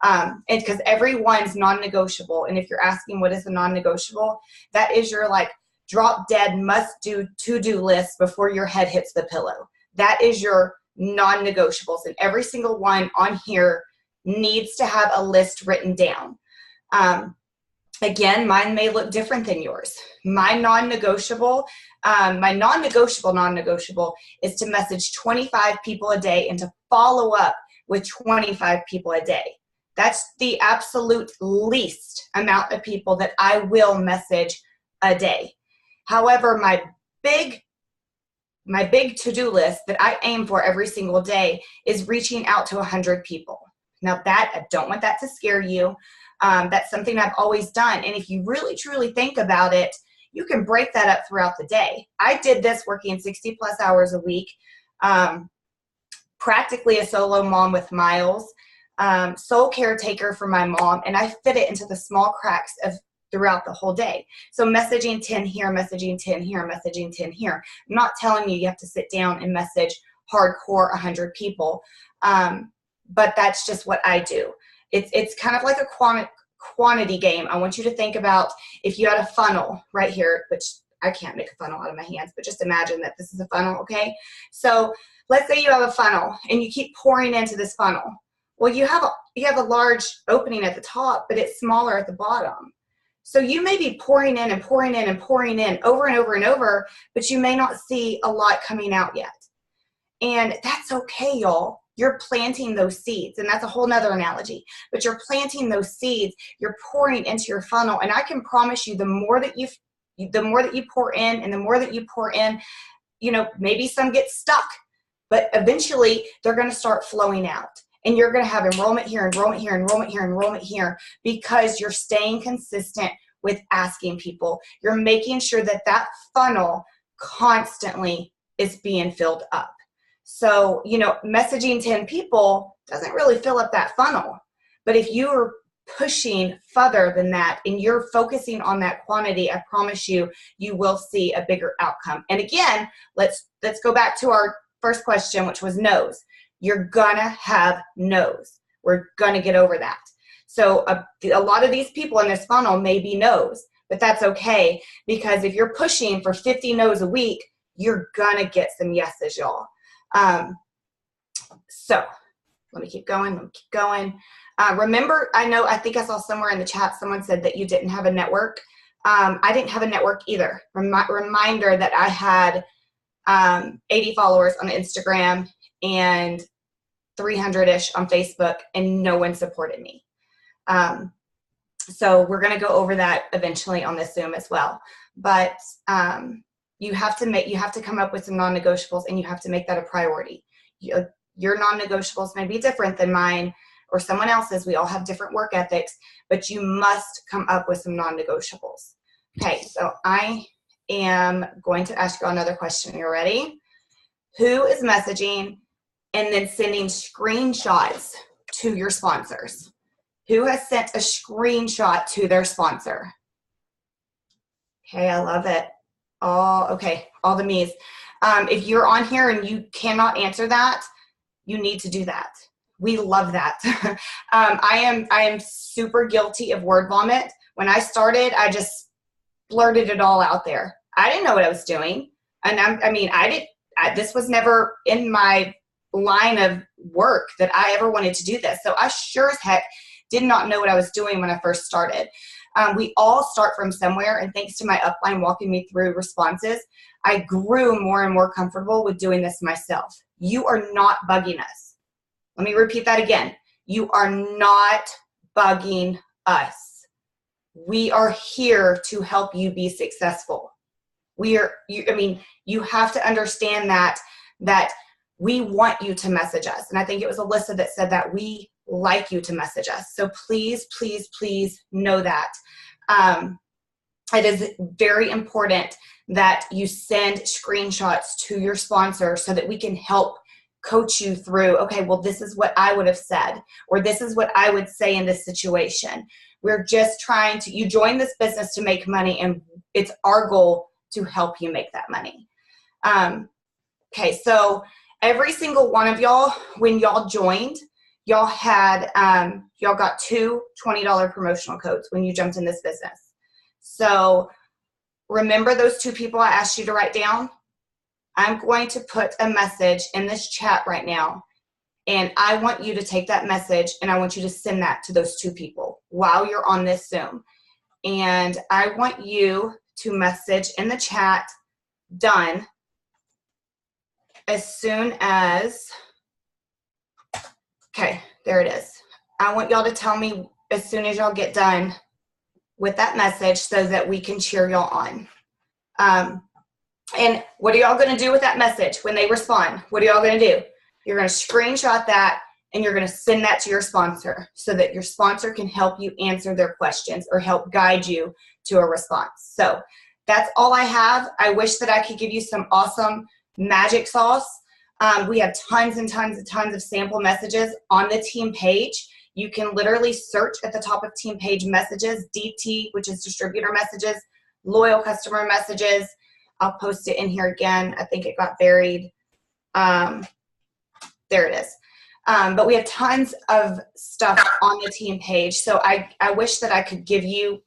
And because everyone's non-negotiable, and if you're asking what is a non-negotiable, that is your drop dead must do to-do list before your head hits the pillow. That is your non-negotiables, and every single one on here needs to have a list written down. Again, mine may look different than yours. My non-negotiable is to message 25 people a day and to follow up with 25 people a day. That's the absolute least amount of people that I will message a day. However, my big to-do list that I aim for every single day is reaching out to 100 people. Now, I don't want that to scare you. That's something I've always done. And if you really, truly think about it, you can break that up throughout the day. I did this working 60 plus hours a week, practically a solo mom with Miles, sole caretaker for my mom, and I fit it into the small cracks of throughout the whole day. So messaging 10 here, messaging 10 here, messaging 10 here. I'm not telling you have to sit down and message hardcore 100 people, but that's just what I do. It's kind of like a quantity game. I want you to think about if you had a funnel right here, which I can't make a funnel out of my hands, but just imagine that this is a funnel, okay? So let's say you have a funnel and you keep pouring into this funnel. Well, you have a large opening at the top, but it's smaller at the bottom. So you may be pouring in and pouring in and pouring in over and over and over, but you may not see a lot coming out yet. And that's okay, y'all. you're planting those seeds. And that's a whole nother analogy, but you're planting those seeds, you're pouring into your funnel. And I can promise you, the more that you pour in and the more that you pour in, you know, maybe some get stuck, but eventually they're going to start flowing out. And you're going to have enrollment here, enrollment here, enrollment here, enrollment here, because you're staying consistent with asking people. You're making sure that that funnel constantly is being filled up. So, you know, messaging 10 people doesn't really fill up that funnel. But if you're pushing further than that and you're focusing on that quantity, I promise you, you will see a bigger outcome. And again, let's go back to our first question, which was no's. You're gonna have no's. We're gonna get over that. So a lot of these people in this funnel may be no's, but that's okay, because if you're pushing for 50 no's a week, you're gonna get some yeses, y'all. So let me keep going. Remember, I think I saw somewhere in the chat, someone said that you didn't have a network. I didn't have a network either. Reminder that I had 80 followers on Instagram and 300-ish on Facebook, and no one supported me. So we're going to go over that eventually on this Zoom as well. But you have to come up with some non-negotiables, and you have to make that a priority. Your non-negotiables may be different than mine or someone else's. We all have different work ethics, but you must come up with some non-negotiables. Okay, so I am going to ask you another question. You ready? Who is messaging and then sending screenshots to your sponsors? Who has sent a screenshot to their sponsor? Okay, I love it. Okay, all the me's. If you're on here and you cannot answer that, you need to do that. We love that. I am super guilty of word vomit. When I started, I just blurted it all out there. I didn't know what I was doing. And this was never in my line of work that I ever wanted to do this. So I sure as heck did not know what I was doing when I first started. We all start from somewhere, and thanks to my upline walking me through responses, I grew more and more comfortable with doing this myself. You are not bugging us. Let me repeat that again. You are not bugging us. We are here to help you be successful. You have to understand that we want you to message us. And I think it was Alyssa that said that we like you to message us. So please, please, please know that. It is very important that you send screenshots to your sponsor so that we can help coach you through, okay, well, this is what I would have said, or this is what I would say in this situation. We're just you join this business to make money, and it's our goal to help you make that money. Okay, so every single one of y'all, when y'all joined, y'all had, y'all got two $20 promotional codes when you jumped in this business. So remember those two people I asked you to write down? I'm going to put a message in this chat right now, and I want you to take that message and I want you to send that to those two people while you're on this Zoom. And I want you to message in the chat, done, as soon as, okay, there it is. I want y'all to tell me as soon as y'all get done with that message so that we can cheer y'all on. And what are y'all going to do with that message when they respond? What are y'all going to do? You're going to screenshot that and you're going to send that to your sponsor so that your sponsor can help you answer their questions or help guide you to a response. So that's all I have. I wish that I could give you some awesome magic sauce. We have tons and tons and tons of sample messages on the team page. You can literally search at the top of team page messages, DT, which is distributor messages, loyal customer messages. I'll post it in here again. I think it got buried. There it is. But we have tons of stuff on the team page. So I wish that I could give you.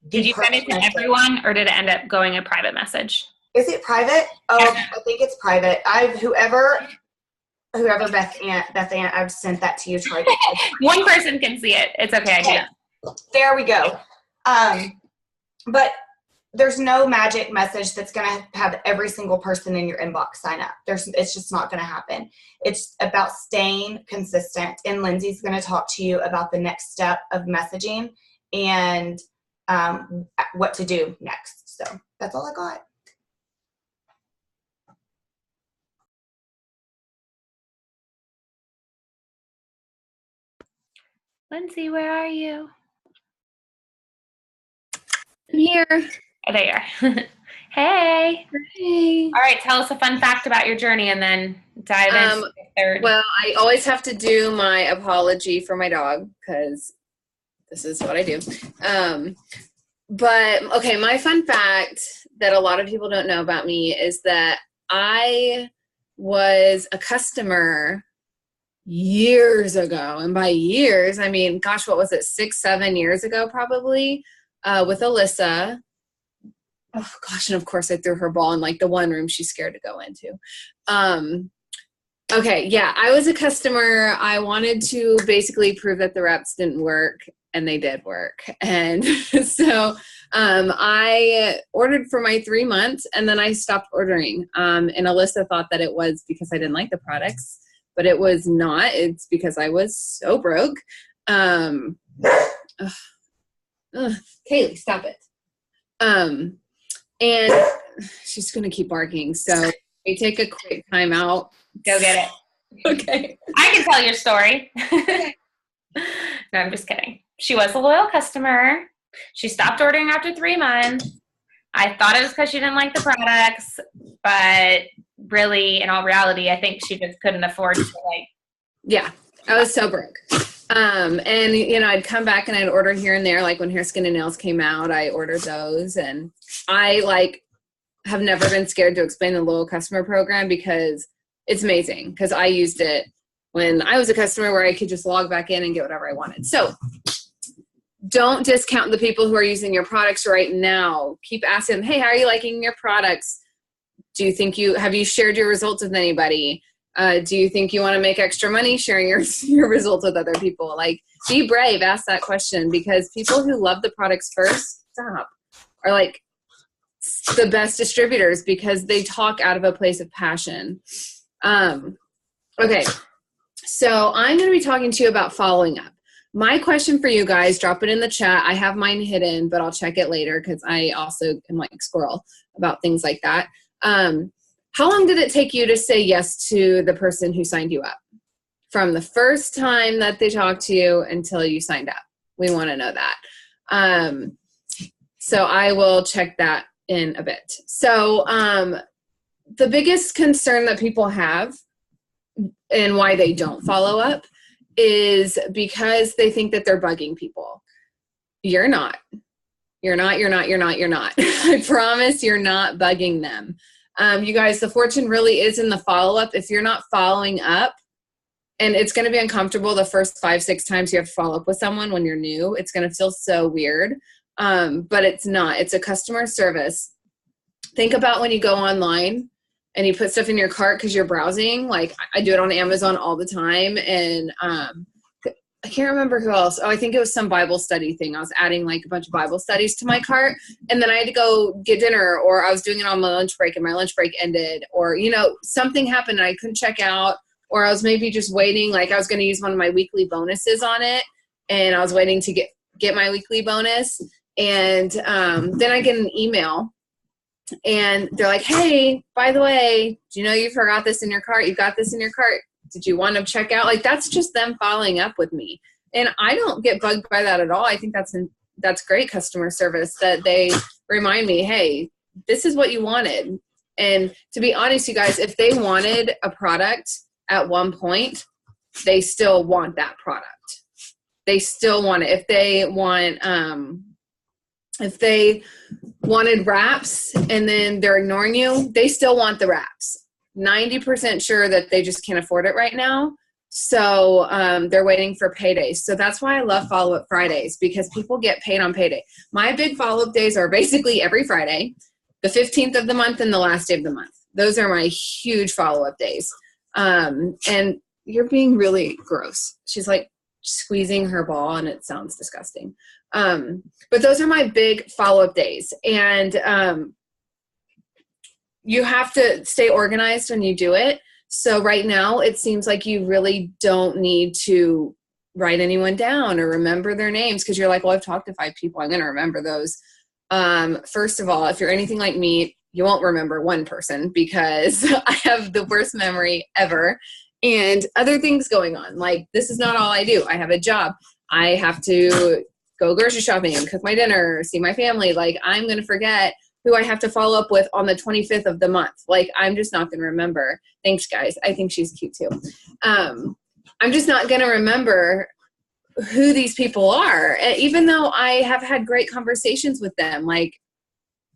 Did you send it to everyone, or did it end up going a private message? Is it private? Oh, I think it's private. Whoever Beth Ann, I've sent that to you. Try to one person can see it. It's okay. I do. There we go. But there's no magic message that's going to have every single person in your inbox sign up. It's just not going to happen. It's about staying consistent. And Lindsay's going to talk to you about the next step of messaging and what to do next. So that's all I got. Lindsay, where are you? I'm here. Oh, there you are. Hey. Hey. All right, tell us a fun fact about your journey and then dive into the third. Well, I always have to do my apology for my dog because this is what I do. But okay, my fun fact that a lot of people don't know about me is that I was a customer years ago. And by years, I mean, gosh, what was it? 6-7 years ago, probably, with Alyssa. Oh gosh, and of course I threw her ball in like the one room she's scared to go into. Okay, yeah, I was a customer. I wanted to basically prove that the reps didn't work, and they did work. And so I ordered for my 3 months, and then I stopped ordering. And Alyssa thought that it was because I didn't like the products, but it was not. It's because I was so broke. Kaylee, stop it. And she's going to keep barking. So we take a quick time out. Go get it. Okay. I can tell your story. No, I'm just kidding. She was a loyal customer. She stopped ordering after 3 months. I thought it was because she didn't like the products, but really, in all reality, I think she just couldn't afford to Yeah, I was so broke. And, you know, I'd come back and I'd order here and there, like when Hair, Skin, and Nails came out, I ordered those. And I, have never been scared to explain the loyal customer program because it's amazing. Because I used it when I was a customer where I could just log back in and get whatever I wanted. So don't discount the people who are using your products right now. Keep asking them, hey, how are you liking your products? Have you shared your results with anybody? Do you think you want to make extra money sharing your results with other people? Like, be brave, ask that question, because people who love the products first, are like the best distributors because they talk out of a place of passion. Okay, so I'm going to be talking to you about following up. My question for you guys, drop it in the chat. I have mine hidden, but I'll check it later because I also am like squirrel about things like that. How long did it take you to say yes to the person who signed you up? From the first time that they talked to you until you signed up. We want to know that. So I will check that in a bit. So the biggest concern that people have and why they don't follow up is because they think that they're bugging people. You're not. You're not. I promise you're not bugging them. You guys, the fortune really is in the follow-up. If you're not following up, and it's going to be uncomfortable the first 5-6 times you have to follow up with someone when you're new. It's going to feel so weird, but it's not. It's a customer service. Think about when you go online and you put stuff in your cart because you're browsing. Like, I do it on Amazon all the time, and I can't remember who else. Oh, I think it was some Bible study thing. I was adding like a bunch of Bible studies to my cart, and then I had to go get dinner, or I was doing it on my lunch break and my lunch break ended, or, you know, something happened and I couldn't check out, or I was maybe just waiting. Like, I was going to use one of my weekly bonuses on it, and I was waiting to get my weekly bonus. And then I get an email and they're like, hey, by the way, do you know you forgot this in your cart? You got this in your cart. Did you want to check out? Like, that's just them following up with me. And I don't get bugged by that at all. I think that's great customer service that they remind me, hey, this is what you wanted. And to be honest, you guys, if they wanted a product at one point, they still want that product. They still want it. If they wanted wraps and then they're ignoring you, they still want the wraps. 90% sure that they just can't afford it right now. So they're waiting for paydays. So that's why I love follow-up Fridays, because people get paid on payday. My big follow-up days are basically every Friday, the 15th of the month, and the last day of the month. Those are my huge follow-up days. And you're being really gross. She's like squeezing her ball and it sounds disgusting. But those are my big follow-up days. And you have to stay organized when you do it. So right now it seems like you really don't need to write anyone down or remember their names, because you're like, well, I've talked to 5 people, I'm going to remember those. First of all, if you're anything like me, you won't remember one person, because I have the worst memory ever, and other things going on. Like, this is not all I do. I have a job. I have to go grocery shopping and cook my dinner, see my family. Like, I'm going to forget who I have to follow up with on the 25th of the month. Like, I'm just not going to remember. Thanks, guys. I think she's cute too. I'm just not going to remember who these people are, even though I have had great conversations with them. Like,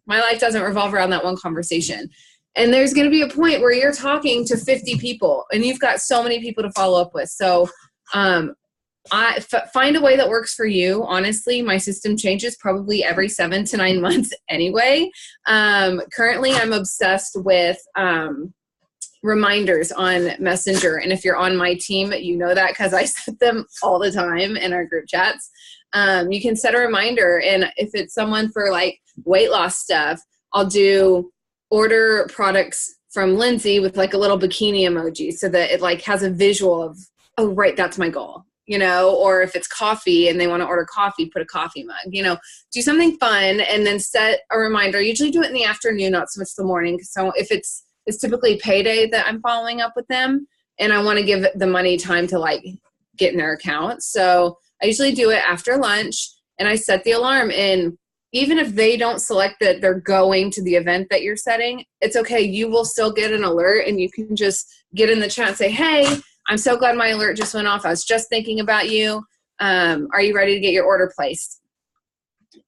my life doesn't revolve around that one conversation. And there's going to be a point where you're talking to 50 people and you've got so many people to follow up with. So find a way that works for you. Honestly, my system changes probably every 7 to 9 months anyway. Currently, I'm obsessed with reminders on Messenger. And if you're on my team, you know that, because I set them all the time in our group chats. You can set a reminder. And if it's someone for like weight loss stuff, I'll do order products from Lindsay with like a little bikini emoji, so that it like has a visual of, oh, right, that's my goal, you know. Or if it's coffee and they want to order coffee, put a coffee mug, you know, do something fun and then set a reminder. I usually do it in the afternoon, not so much the morning. So if it's typically payday that I'm following up with them, and I want to give the money time to like get in their account. So I usually do it after lunch, and I set the alarm. And even if they don't select that they're going to the event that you're setting, it's okay. You will still get an alert, and you can just get in the chat and say, hey, I'm so glad my alert just went off. I was just thinking about you. Are you ready to get your order placed?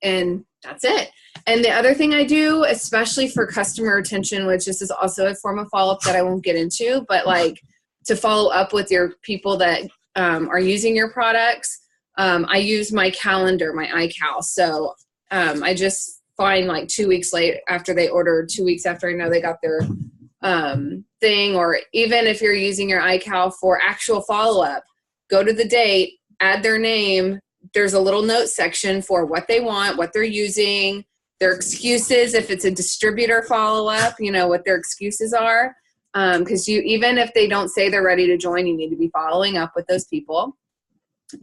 And that's it. And the other thing I do, especially for customer retention, which this is also a form of follow-up that I won't get into, but like to follow up with your people that are using your products, I use my calendar, my iCal. So I just find like 2 weeks late after they ordered, 2 weeks after I know they got their thing, or even if you're using your iCal for actual follow-up, go to the date, add their name. There's a little note section for what they want, what they're using, their excuses. If it's a distributor follow-up, you know what their excuses are. Because even if they don't say they're ready to join, you need to be following up with those people.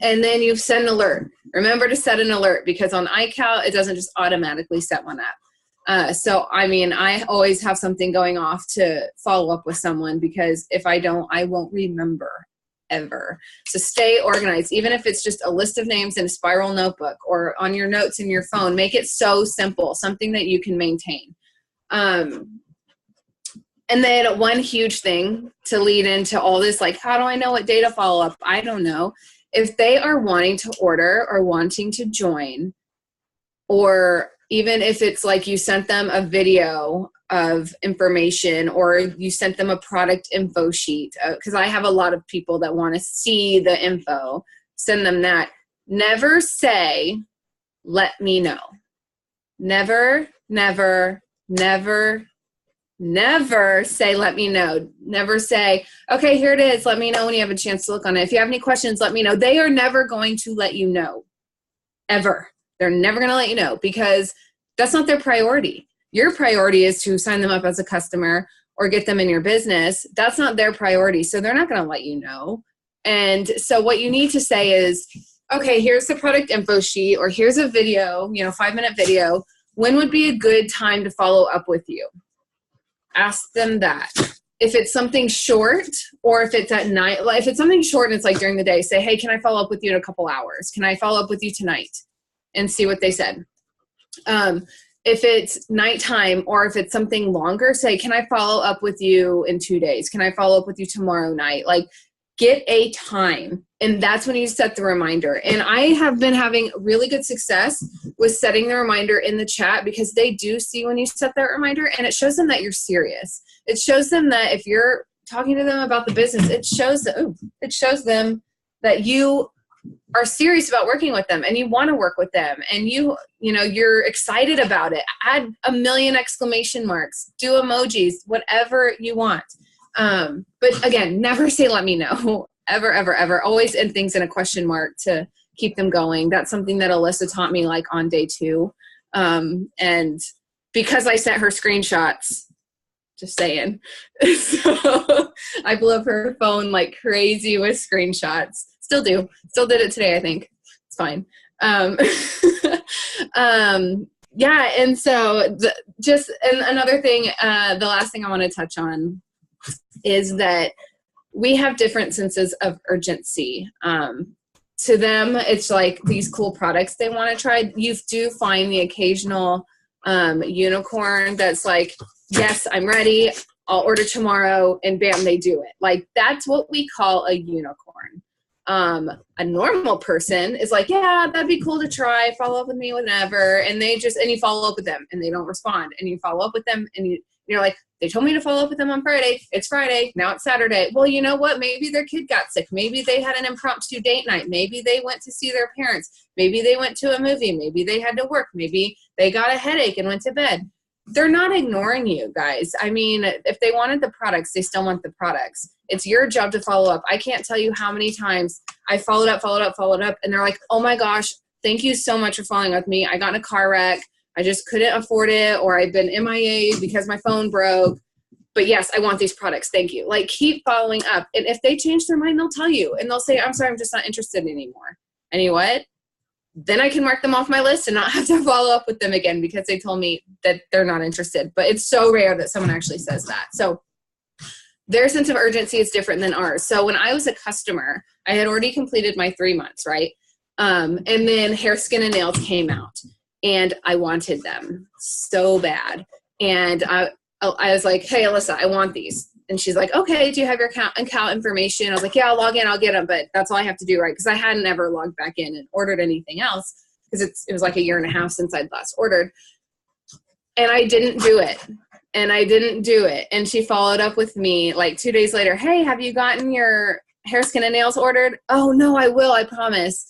And then you send an alert. Remember to set an alert, because on iCal, it doesn't just automatically set one up. So, I mean, I always have something going off to follow up with someone, because if I don't, I won't remember ever. So stay organized. Even if it's just a list of names in a spiral notebook or on your notes in your phone, make it so simple, something that you can maintain. And then one huge thing to lead into all this, like, how do I know what day to follow up? I don't know. If they are wanting to order or wanting to join, or even if it's like you sent them a video of information, or you sent them a product info sheet, because I have a lot of people that want to see the info, send them that. Never say, let me know. Never, never, never, never say, let me know. Never say, okay, here it is. Let me know when you have a chance to look on it. If you have any questions, let me know. They are never going to let you know, ever. They're never going to let you know, because that's not their priority. Your priority is to sign them up as a customer or get them in your business. That's not their priority. So they're not going to let you know. And so what you need to say is, okay, here's the product info sheet, or here's a video, 5-minute video. When would be a good time to follow up with you? Ask them that. If it's something short, or if it's at night, if it's something short and it's like during the day, say, hey, can I follow up with you in a couple hours? Can I follow up with you tonight? And see what they said. If it's nighttime, or if it's something longer, say, can I follow up with you in 2 days? Can I follow up with you tomorrow night? Like, get a time. And that's when you set the reminder. And I have been having really good success with setting the reminder in the chat, because they do see when you set that reminder, and it shows them that you're serious. It shows them that if you're talking to them about the business, it shows them that you are serious about working with them, and you want to work with them, and you're excited about it. Add 1 million exclamation marks, do emojis, whatever you want. But again, never say, let me know, ever, ever, ever. Always end things in a question mark to keep them going. That's something that Alyssa taught me like on day 2. And because I sent her screenshots, just saying. So I blew up her phone like crazy with screenshots. Still do. Still did it today, I think. It's fine. Yeah, and so and another thing, the last thing I want to touch on is that we have different senses of urgency. To them, it's like these cool products they want to try. You do find the occasional unicorn that's like, yes, I'm ready. I'll order tomorrow, and bam, they do it. Like, that's what we call a unicorn. A normal person is like, yeah, that'd be cool to try. Follow up with me whenever. And you follow up with them and they don't respond. And you follow up with them and you're like, they told me to follow up with them on Friday. It's Friday. Now it's Saturday. Well, you know what? Maybe their kid got sick. Maybe they had an impromptu date night. Maybe they went to see their parents. Maybe they went to a movie. Maybe they had to work. Maybe they got a headache and went to bed. They're not ignoring you guys. I mean, if they wanted the products, they still want the products. It's your job to follow up. I can't tell you how many times I followed up, and they're like, oh my gosh, thank you so much for following up with me. I got in a car wreck. I just couldn't afford it, or I've been MIA because my phone broke. But yes, I want these products. Thank you. Like, keep following up. And if they change their mind, they'll tell you. And they'll say, I'm sorry, I'm just not interested anymore. And you know what? Then I can mark them off my list and not have to follow up with them again because they told me that they're not interested. But it's so rare that someone actually says that. So their sense of urgency is different than ours. So when I was a customer, I had already completed my 3 months, right? And then hair, skin, and nails came out. And I wanted them so bad. And I was like, hey, Alyssa, I want these. And she's like, okay, do you have your account information? I was like, yeah, I'll log in, I'll get them. But that's all I have to do, right? Because I hadn't ever logged back in and ordered anything else because it was like a year and a half since I'd last ordered. And I didn't do it. And she followed up with me like 2 days later. Hey, have you gotten your hair, skin, and nails ordered? Oh, no, I will, I promise.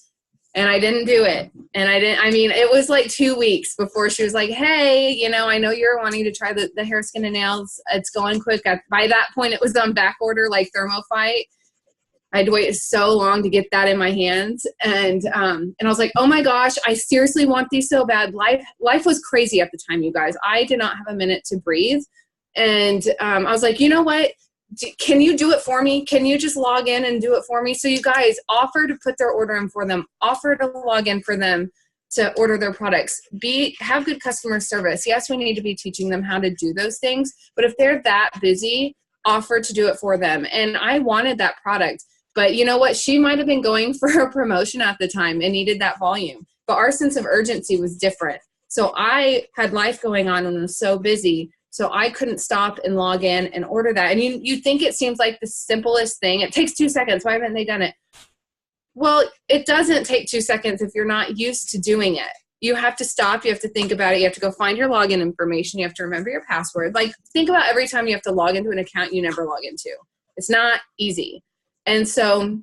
And I didn't do it. It was like 2 weeks before she was like, hey, I know you're wanting to try the hair, skin, and nails. It's going quick. By that point, it was on back order, like Thermophyte. I'd waited so long to get that in my hands. And I was like, oh my gosh, I seriously want these so bad. Life was crazy at the time, you guys. I did not have a minute to breathe. And I was like, you know what? Can you do it for me? Can you just log in and do it for me? So you guys offer to put their order in for them, offer to log in for them to order their products. Have good customer service. Yes, we need to be teaching them how to do those things, but if they're that busy, offer to do it for them. And I wanted that product, but you know what? She might have been going for a promotion at the time and needed that volume, but our sense of urgency was different. So I had life going on and was so busy. So I couldn't stop and log in and order that. And you think it seems like the simplest thing. It takes 2 seconds. Why haven't they done it? Well, it doesn't take 2 seconds if you're not used to doing it. You have to stop. You have to think about it. You have to go find your login information. You have to remember your password. Like, think about every time you have to log into an account you never log into. It's not easy. And so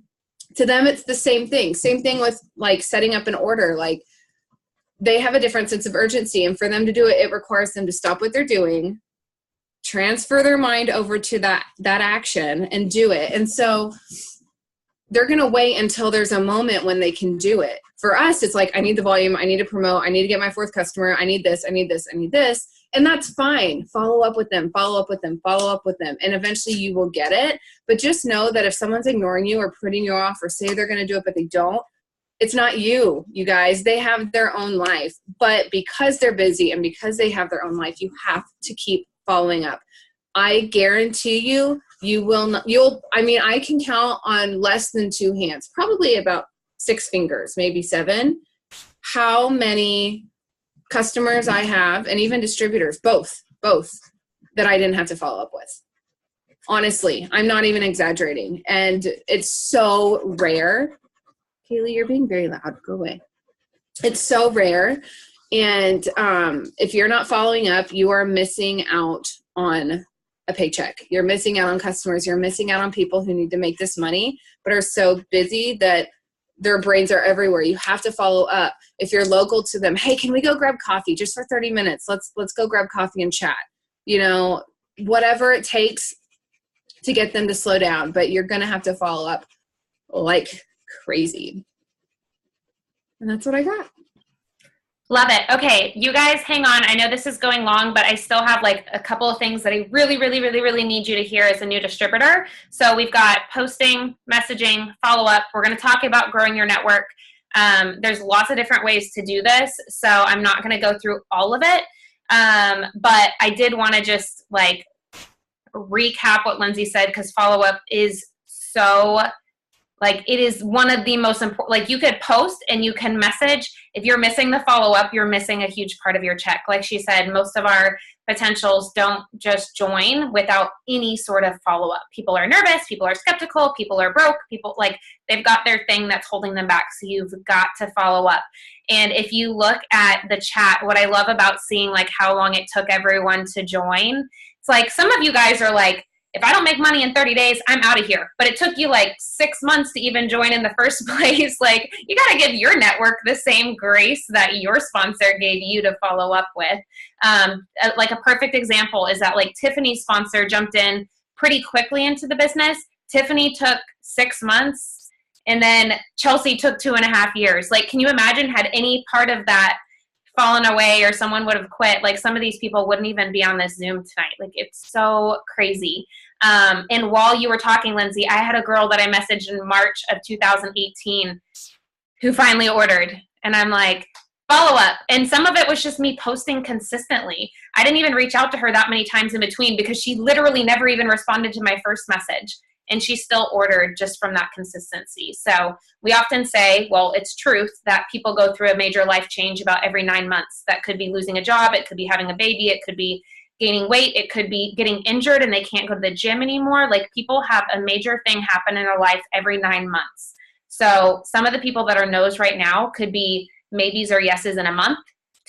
to them, it's the same thing. Same thing with like setting up an order. Like, they have a different sense of urgency, and for them to do it, it requires them to stop what they're doing, transfer their mind over to that action and do it. And so they're going to wait until there's a moment when they can do it. For us, it's like, I need the volume, I need to promote, I need to get my 4th customer, I need this, I need this, I need this. And that's fine. Follow up with them, follow up with them, follow up with them. And eventually you will get it. But just know that if someone's ignoring you or putting you off or say they're going to do it, but they don't, it's not you guys. They have their own life. But because they're busy and because they have their own life, you have to keep following up. I guarantee you will not, I can count on less than 2 hands, probably about 6 fingers, maybe 7, how many customers I have, and even distributors, both, that I didn't have to follow up with. Honestly, I'm not even exaggerating. And it's so rare. Kaylee, you're being very loud. Go away. It's so rare. And if you're not following up, you are missing out on a paycheck. You're missing out on customers. You're missing out on people who need to make this money, but are so busy that their brains are everywhere. You have to follow up. If you're local to them, hey, can we go grab coffee just for 30 minutes? Let's go grab coffee and chat. Whatever it takes to get them to slow down, but you're going to have to follow up like crazy. And that's what I got. Love it. Okay, you guys hang on. I know this is going long, but I still have like a couple of things that I really, really, really, really need you to hear as a new distributor. So we've got posting, messaging, follow-up. We're going to talk about growing your network. There's lots of different ways to do this, so I'm not going to go through all of it. But I did want to just like recap what Lindsay said, because follow-up is so, like, it is one of the most important. Like, you could post and you can message. If you're missing the follow-up, you're missing a huge part of your check. Like she said, most of our potentials don't just join without any sort of follow-up. People are nervous, people are skeptical, people are broke, people, like, they've got their thing that's holding them back. So you've got to follow up. And if you look at the chat, what I love about seeing like how long it took everyone to join, it's like some of you guys are like, if I don't make money in 30 days, I'm out of here. But it took you like 6 months to even join in the first place. Like, you got to give your network the same grace that your sponsor gave you to follow up with. Like a perfect example is that like Tiffany's sponsor jumped in pretty quickly into the business. Tiffany took 6 months, and then Chelsea took 2.5 years. Like, can you imagine had any part of that fallen away or someone would have quit? Like, some of these people wouldn't even be on this Zoom tonight. Like, it's so crazy. And while you were talking, Lindsay, I had a girl that I messaged in March of 2018 who finally ordered. And I'm like, follow up. And some of it was just me posting consistently. I didn't even reach out to her that many times in between because she literally never even responded to my first message. And she still ordered just from that consistency. So we often say, well, it's truth that people go through a major life change about every 9 months. That could be losing a job. It could be having a baby. It could be gaining weight. It could be getting injured and they can't go to the gym anymore. Like, people have a major thing happen in their life every 9 months. So some of the people that are no's right now could be maybes or yeses in a month,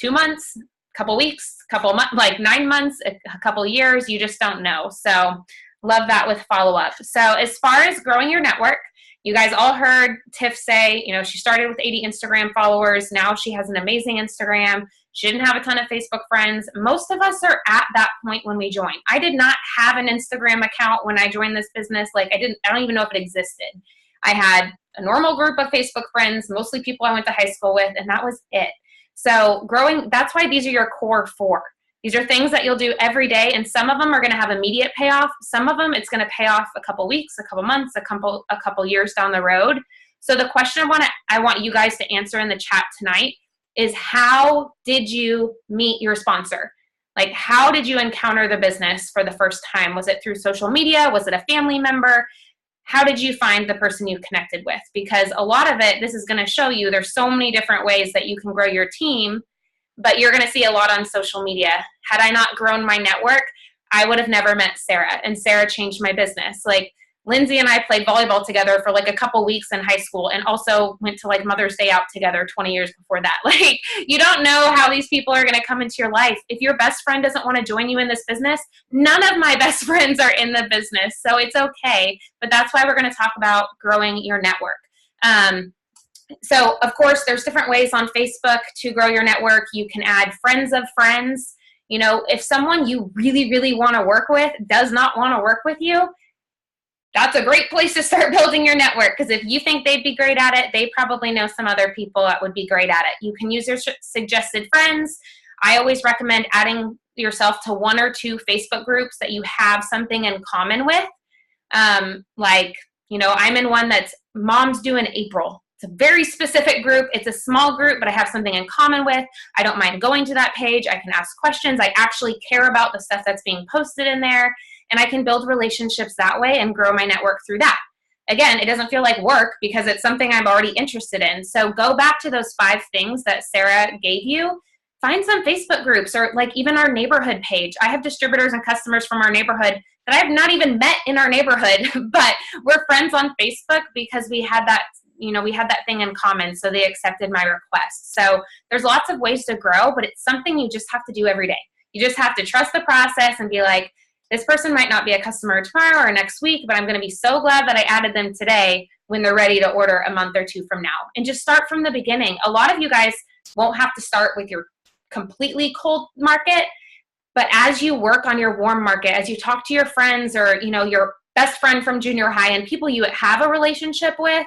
2 months, couple weeks, couple months, like 9 months, a couple years. You just don't know. So love that with follow-up. So as far as growing your network, you guys all heard Tiff say, you know, she started with 80 Instagram followers. Now she has an amazing Instagram. She didn't have a ton of Facebook friends. Most of us are at that point when we join. I did not have an Instagram account when I joined this business. Like, I don't even know if it existed. I had a normal group of Facebook friends, mostly people I went to high school with, and that was it. So growing, that's why these are your core 4. These are things that you'll do every day, and some of them are going to have immediate payoff. Some of them, it's going to pay off a couple weeks, a couple months, a couple years down the road. So the question I want you guys to answer in the chat tonight is, how did you meet your sponsor? Like, how did you encounter the business for the first time? Was it through social media? Was it a family member? How did you find the person you connected with? Because a lot of it, this is going to show you there's so many different ways that you can grow your team, but you're going to see a lot on social media. Had I not grown my network, I would have never met Sarah, and Sarah changed my business. Like, Lindsay and I played volleyball together for like a couple weeks in high school, and also went to like Mother's Day out together 20 years before that. Like, you don't know how these people are going to come into your life. If your best friend doesn't want to join you in this business, none of my best friends are in the business. So it's okay. But that's why we're going to talk about growing your network. So of course, there's different ways on Facebook to grow your network. You can add friends of friends. You know, if someone you really, really want to work with does not want to work with you, that's a great place to start building your network, because if you think they'd be great at it, they probably know some other people that would be great at it. You can use your suggested friends. I always recommend adding yourself to 1 or 2 Facebook groups that you have something in common with. Like, you know, I'm in one that's Moms Due in April. It's a very specific group. It's a small group, but I have something in common with. I don't mind going to that page. I can ask questions. I actually care about the stuff that's being posted in there. And I can build relationships that way and grow my network through that. Again, it doesn't feel like work because it's something I'm already interested in. So go back to those 5 things that Sarah gave you. Find some Facebook groups, or like even our neighborhood page. I have distributors and customers from our neighborhood that I have not even met in our neighborhood, but we're friends on Facebook because we had that, you know, we had that thing in common. So they accepted my request. So there's lots of ways to grow, but it's something you just have to do every day. You just have to trust the process and be like, this person might not be a customer tomorrow or next week, but I'm going to be so glad that I added them today when they're ready to order a month or 2 from now. And just start from the beginning. A lot of you guys won't have to start with your completely cold market, but as you work on your warm market, as you talk to your friends or, you know, your best friend from junior high and people you have a relationship with,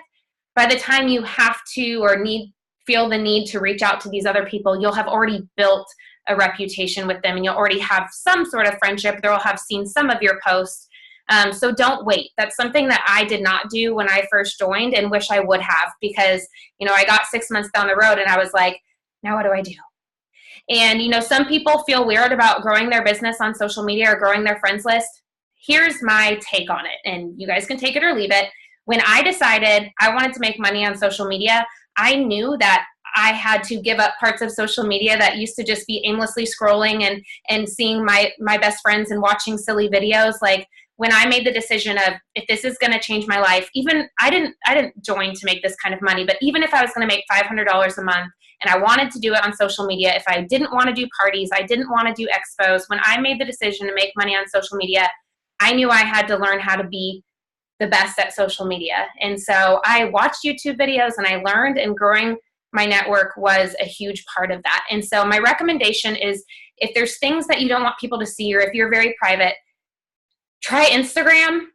by the time you have to or need feel the need to reach out to these other people, you'll have already built a reputation with them and you'll already have some sort of friendship. They'll have seen some of your posts. So don't wait. That's something that I did not do when I first joined and wish I would have, because, you know, I got 6 months down the road and I was like, now what do I do? And, you know, some people feel weird about growing their business on social media or growing their friends list. Here's my take on it, and you guys can take it or leave it. When I decided I wanted to make money on social media, I knew that I had to give up parts of social media that used to just be aimlessly scrolling and seeing my best friends and watching silly videos. Like, when I made the decision of, if this is going to change my life, even I didn't join to make this kind of money, but even if I was going to make $500 a month and I wanted to do it on social media, if I didn't want to do parties, I didn't want to do expos, when I made the decision to make money on social media, I knew I had to learn how to be the best at social media. And so I watched YouTube videos and I learned, and growing my network was a huge part of that. And so my recommendation is, if there's things that you don't want people to see, or if you're very private, try Instagram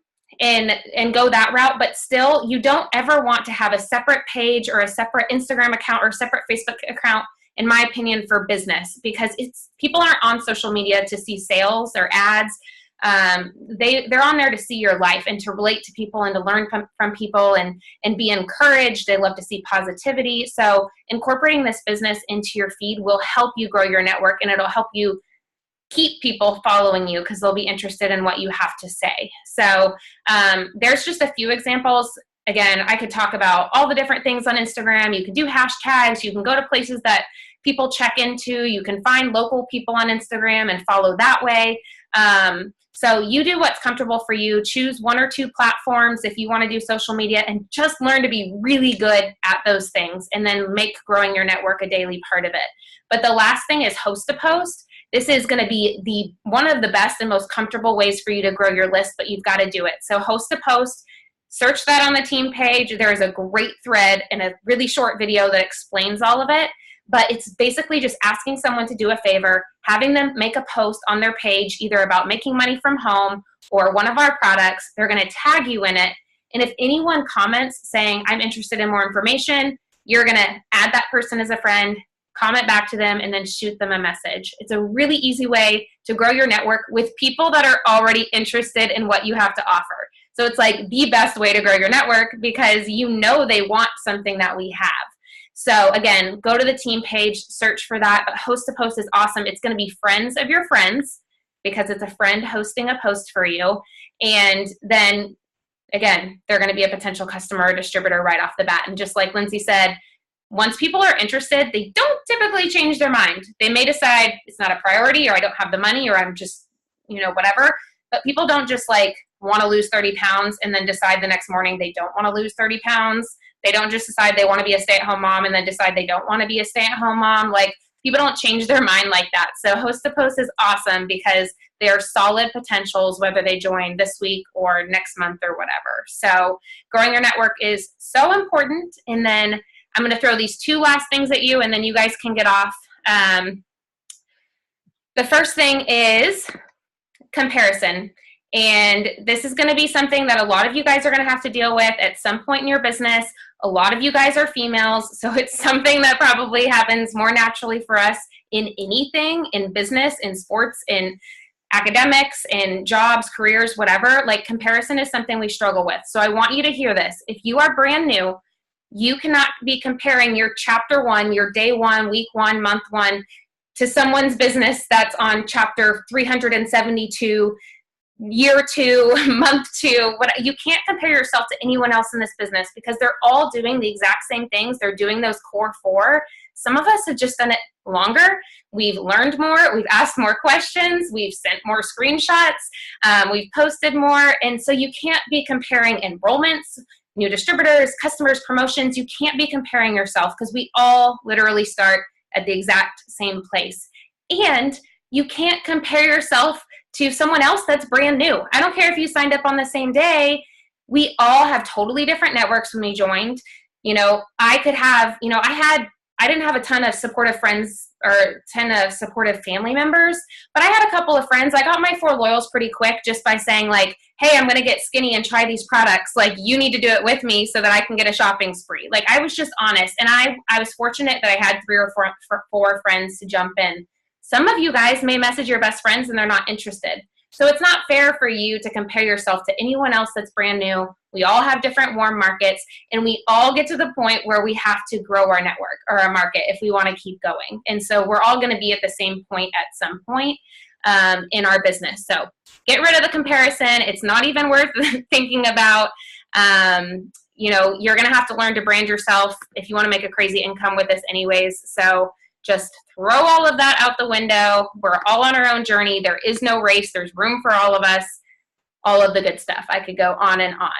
and go that route. But still, you don't ever want to have a separate page or a separate Instagram account or a separate Facebook account, in my opinion, for business, because people aren't on social media to see sales or ads. They're on there to see your life and to relate to people and to learn from people and be encouraged. They love to see positivity. So incorporating this business into your feed will help you grow your network, and it'll help you keep people following you because they'll be interested in what you have to say. So there's just a few examples. Again, I could talk about all the different things on Instagram. You can do hashtags. You can go to places that people check into. You can find local people on Instagram and follow that way. So you do what's comfortable for you. Choose 1 or 2 platforms if you want to do social media, and just learn to be really good at those things, and then make growing your network a daily part of it. But the last thing is host a post. This is going to be one of the best and most comfortable ways for you to grow your list, but you've got to do it. So host a post, search that on the team page. There's a great thread and a really short video that explains all of it. But it's basically just asking someone to do a favor, having them make a post on their page, either about making money from home or one of our products. They're going to tag you in it. And if anyone comments saying, I'm interested in more information, you're going to add that person as a friend, comment back to them, and then shoot them a message. It's a really easy way to grow your network with people that are already interested in what you have to offer. So it's like the best way to grow your network, because you know they want something that we have. So again, go to the team page, search for that. But host a post is awesome. It's going to be friends of your friends, because it's a friend hosting a post for you. And then again, they're going to be a potential customer or distributor right off the bat. And just like Lindsay said, once people are interested, they don't typically change their mind. They may decide it's not a priority, or I don't have the money, or I'm just, whatever. But people don't just like want to lose 30 pounds and then decide the next morning they don't want to lose 30 pounds. They don't just decide they want to be a stay-at-home mom and then decide they don't want to be a stay-at-home mom. Like, people don't change their mind like that. So host a post is awesome, because they are solid potentials, whether they join this week or next month or whatever. So growing your network is so important. And then I'm going to throw these 2 last things at you, and then you guys can get off. The first thing is comparison. And this is going to be something that a lot of you guys are going to have to deal with at some point in your business. A lot of you guys are females, so it's something that probably happens more naturally for us in anything, in business, in sports, in academics, in jobs, careers, whatever. Like, comparison is something we struggle with. So I want you to hear this. If you are brand new, you cannot be comparing your chapter 1, your day 1, week 1, month 1 to someone's business that's on chapter 372, year 2, month 2. You can't compare yourself to anyone else in this business, because they're all doing the exact same things. They're doing those core 4. Some of us have just done it longer. We've learned more. We've asked more questions. We've sent more screenshots. We've posted more. And so you can't be comparing enrollments, new distributors, customers, promotions. You can't be comparing yourself, because we all literally start at the exact same place. And you can't compare yourself to someone else that's brand new. I don't care if you signed up on the same day. We all have totally different networks when we joined. I could have, I had I didn't have a ton of supportive friends or a ton of supportive family members, but I had a couple of friends. I got my 4 loyals pretty quick just by saying like, hey, I'm going to get skinny and try these products. Like, you need to do it with me so that I can get a shopping spree. Like, I was just honest. And I was fortunate that I had 3 or 4 friends to jump in. Some of you guys may message your best friends and they're not interested. So it's not fair for you to compare yourself to anyone else that's brand new. We all have different warm markets, and we all get to the point where we have to grow our network or our market if we want to keep going. And so we're all going to be at the same point at some point in our business. So get rid of the comparison. It's not even worth thinking about. You know, you're going to have to learn to brand yourself if you want to make a crazy income with this anyways. So just throw all of that out the window. We're all on our own journey. There is no race. There's room for all of us, all of the good stuff. I could go on and on.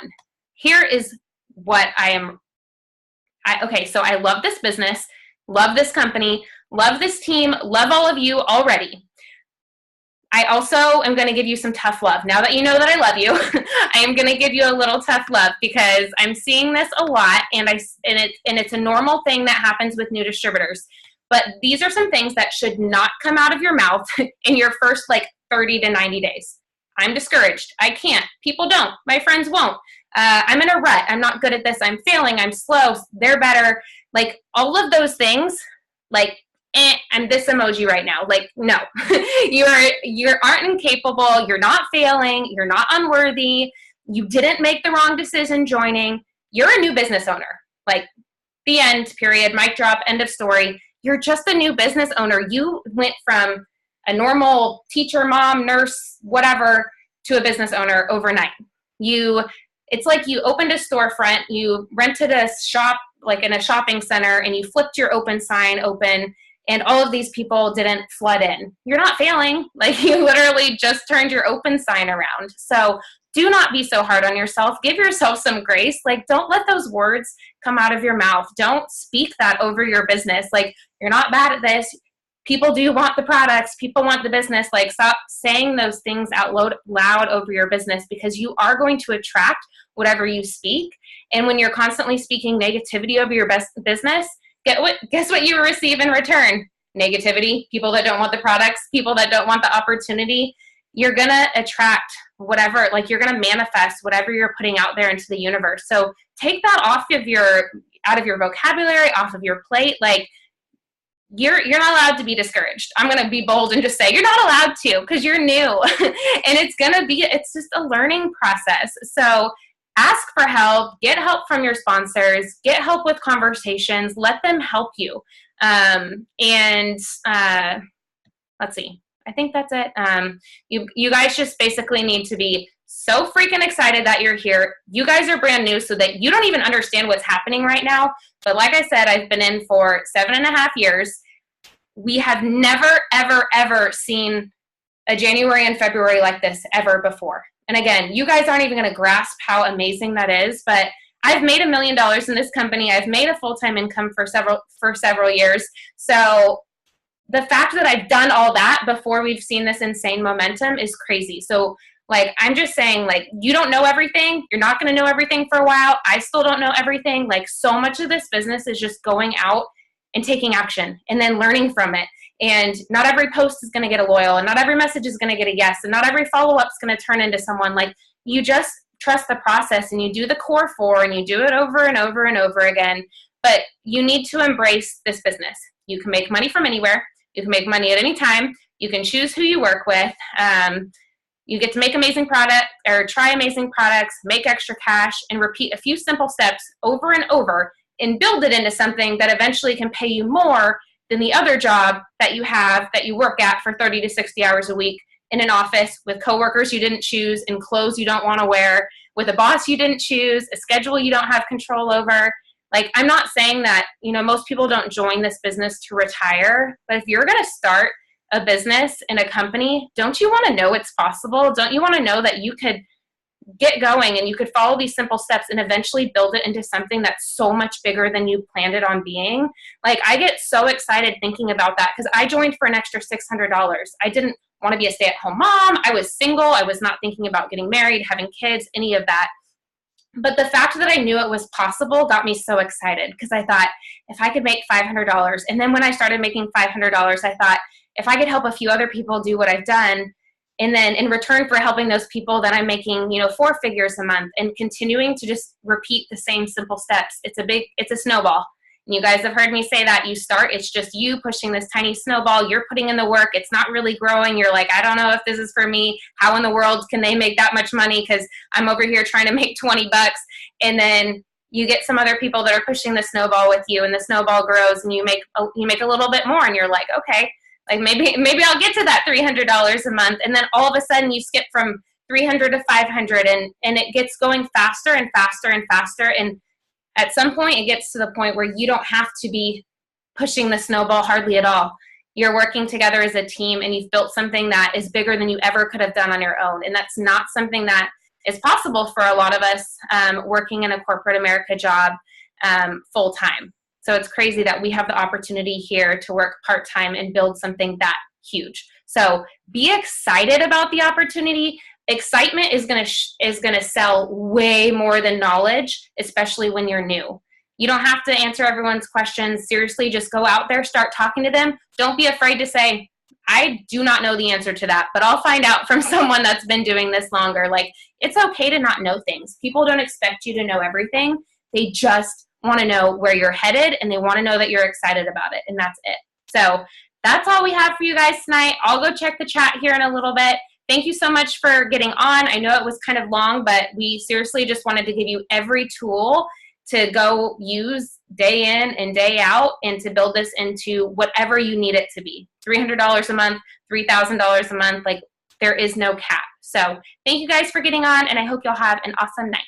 Here is what okay, so I love this business, love this company, love this team, love all of you already. I also am going to give you some tough love. Now that you know that I love you, I am going to give you a little tough love because I'm seeing this a lot, and it's a normal thing that happens with new distributors. But these are some things that should not come out of your mouth in your first like 30 to 90 days. I'm discouraged. I can't. People don't. My friends won't. I'm in a rut. I'm not good at this. I'm failing. I'm slow. They're better. Like all of those things, like, I'm this emoji right now. Like, no, you aren't incapable. You're not failing. You're not unworthy. You didn't make the wrong decision joining. You're a new business owner. Like, the end, period. Mic drop, end of story. You're just a new business owner. You went from a normal teacher, mom, nurse, whatever, to a business owner overnight. It's like you opened a storefront, you rented a shop, like in a shopping center, and you flipped your open sign open, and all of these people didn't flood in. You're not failing. Like, you literally just turned your open sign around. So do not be so hard on yourself. Give yourself some grace. Like, don't let those words come out of your mouth. Don't speak that over your business. Like, you're not bad at this. People do want the products. People want the business. Like, stop saying those things out loud over your business, because you are going to attract whatever you speak. And when you're constantly speaking negativity over your business, guess what you receive in return? Negativity, people that don't want the products, people that don't want the opportunity. You're going to attract whatever, like, you're going to manifest whatever you're putting out there into the universe. So take that out of your vocabulary, off of your plate. Like, you're not allowed to be discouraged. I'm going to be bold and just say you're not allowed to, because you're new. And it's just a learning process. So ask for help, get help from your sponsors, get help with conversations, let them help you. Let's see. I think that's it. You guys just basically need to be so freaking excited that you're here. You guys are brand new, so that you don't even understand what's happening right now. But like I said, I've been in for 7.5 years. We have never, ever, ever seen a January and February like this ever before. And again, you guys aren't even going to grasp how amazing that is. But I've made $1 million in this company. I've made a full-time income for several years. So the fact that I've done all that before we've seen this insane momentum is crazy. So, like, I'm just saying, like, you don't know everything. You're not going to know everything for a while. I still don't know everything. Like, so much of this business is just going out and taking action and then learning from it. And not every post is going to get a loyal, and not every message is going to get a yes, and not every follow-up is going to turn into someone. Like, you just trust the process, and you do the core 4, and you do it over and over and over again. But you need to embrace this business. You can make money from anywhere. You can make money at any time. You can choose who you work with. You get to make amazing product or try amazing products, make extra cash, and repeat a few simple steps over and over, and build it into something that eventually can pay you more than the other job that you work at for 30 to 60 hours a week in an office with coworkers you didn't choose, and clothes you don't want to wear, with a boss you didn't choose, a schedule you don't have control over. Like, I'm not saying that, most people don't join this business to retire, but if you're going to start a business in a company, don't you want to know it's possible? Don't you want to know that you could get going and you could follow these simple steps and eventually build it into something that's so much bigger than you planned it on being? Like, I get so excited thinking about that, because I joined for an extra $600. I didn't want to be a stay-at-home mom. I was single. I was not thinking about getting married, having kids, any of that. But the fact that I knew it was possible got me so excited, because I thought, if I could make $500, and then when I started making $500, I thought, if I could help a few other people do what I've done, and then in return for helping those people, then I'm making, 4 figures a month, and continuing to just repeat the same simple steps. It's a snowball. And you guys have heard me say that. It's just you pushing this tiny snowball. You're putting in the work. It's not really growing. You're like, I don't know if this is for me. How in the world can they make that much money? Because I'm over here trying to make $20. And then you get some other people that are pushing the snowball with you, and the snowball grows, and you make a little bit more, and you're like, okay, like maybe I'll get to that $300 a month. And then all of a sudden you skip from 300 to 500, and it gets going faster and faster and faster. And at some point, it gets to the point where you don't have to be pushing the snowball hardly at all. You're working together as a team, and you've built something that is bigger than you ever could have done on your own. And that's not something that is possible for a lot of us working in a corporate America job full time. So it's crazy that we have the opportunity here to work part-time and build something that huge. So be excited about the opportunity. Excitement is gonna sell way more than knowledge, especially when you're new. You don't have to answer everyone's questions. Seriously, just go out there, start talking to them. Don't be afraid to say, I do not know the answer to that, but I'll find out from someone that's been doing this longer. Like, it's okay to not know things. People don't expect you to know everything. They just want to know where you're headed, and they want to know that you're excited about it, and that's it. So that's all we have for you guys tonight. I'll go check the chat here in a little bit. Thank you so much for getting on. I know it was kind of long, but we seriously just wanted to give you every tool to go use day in and day out, and to build this into whatever you need it to be. $300 a month, $3,000 a month, like, there is no cap. So thank you guys for getting on, and I hope you'll have an awesome night.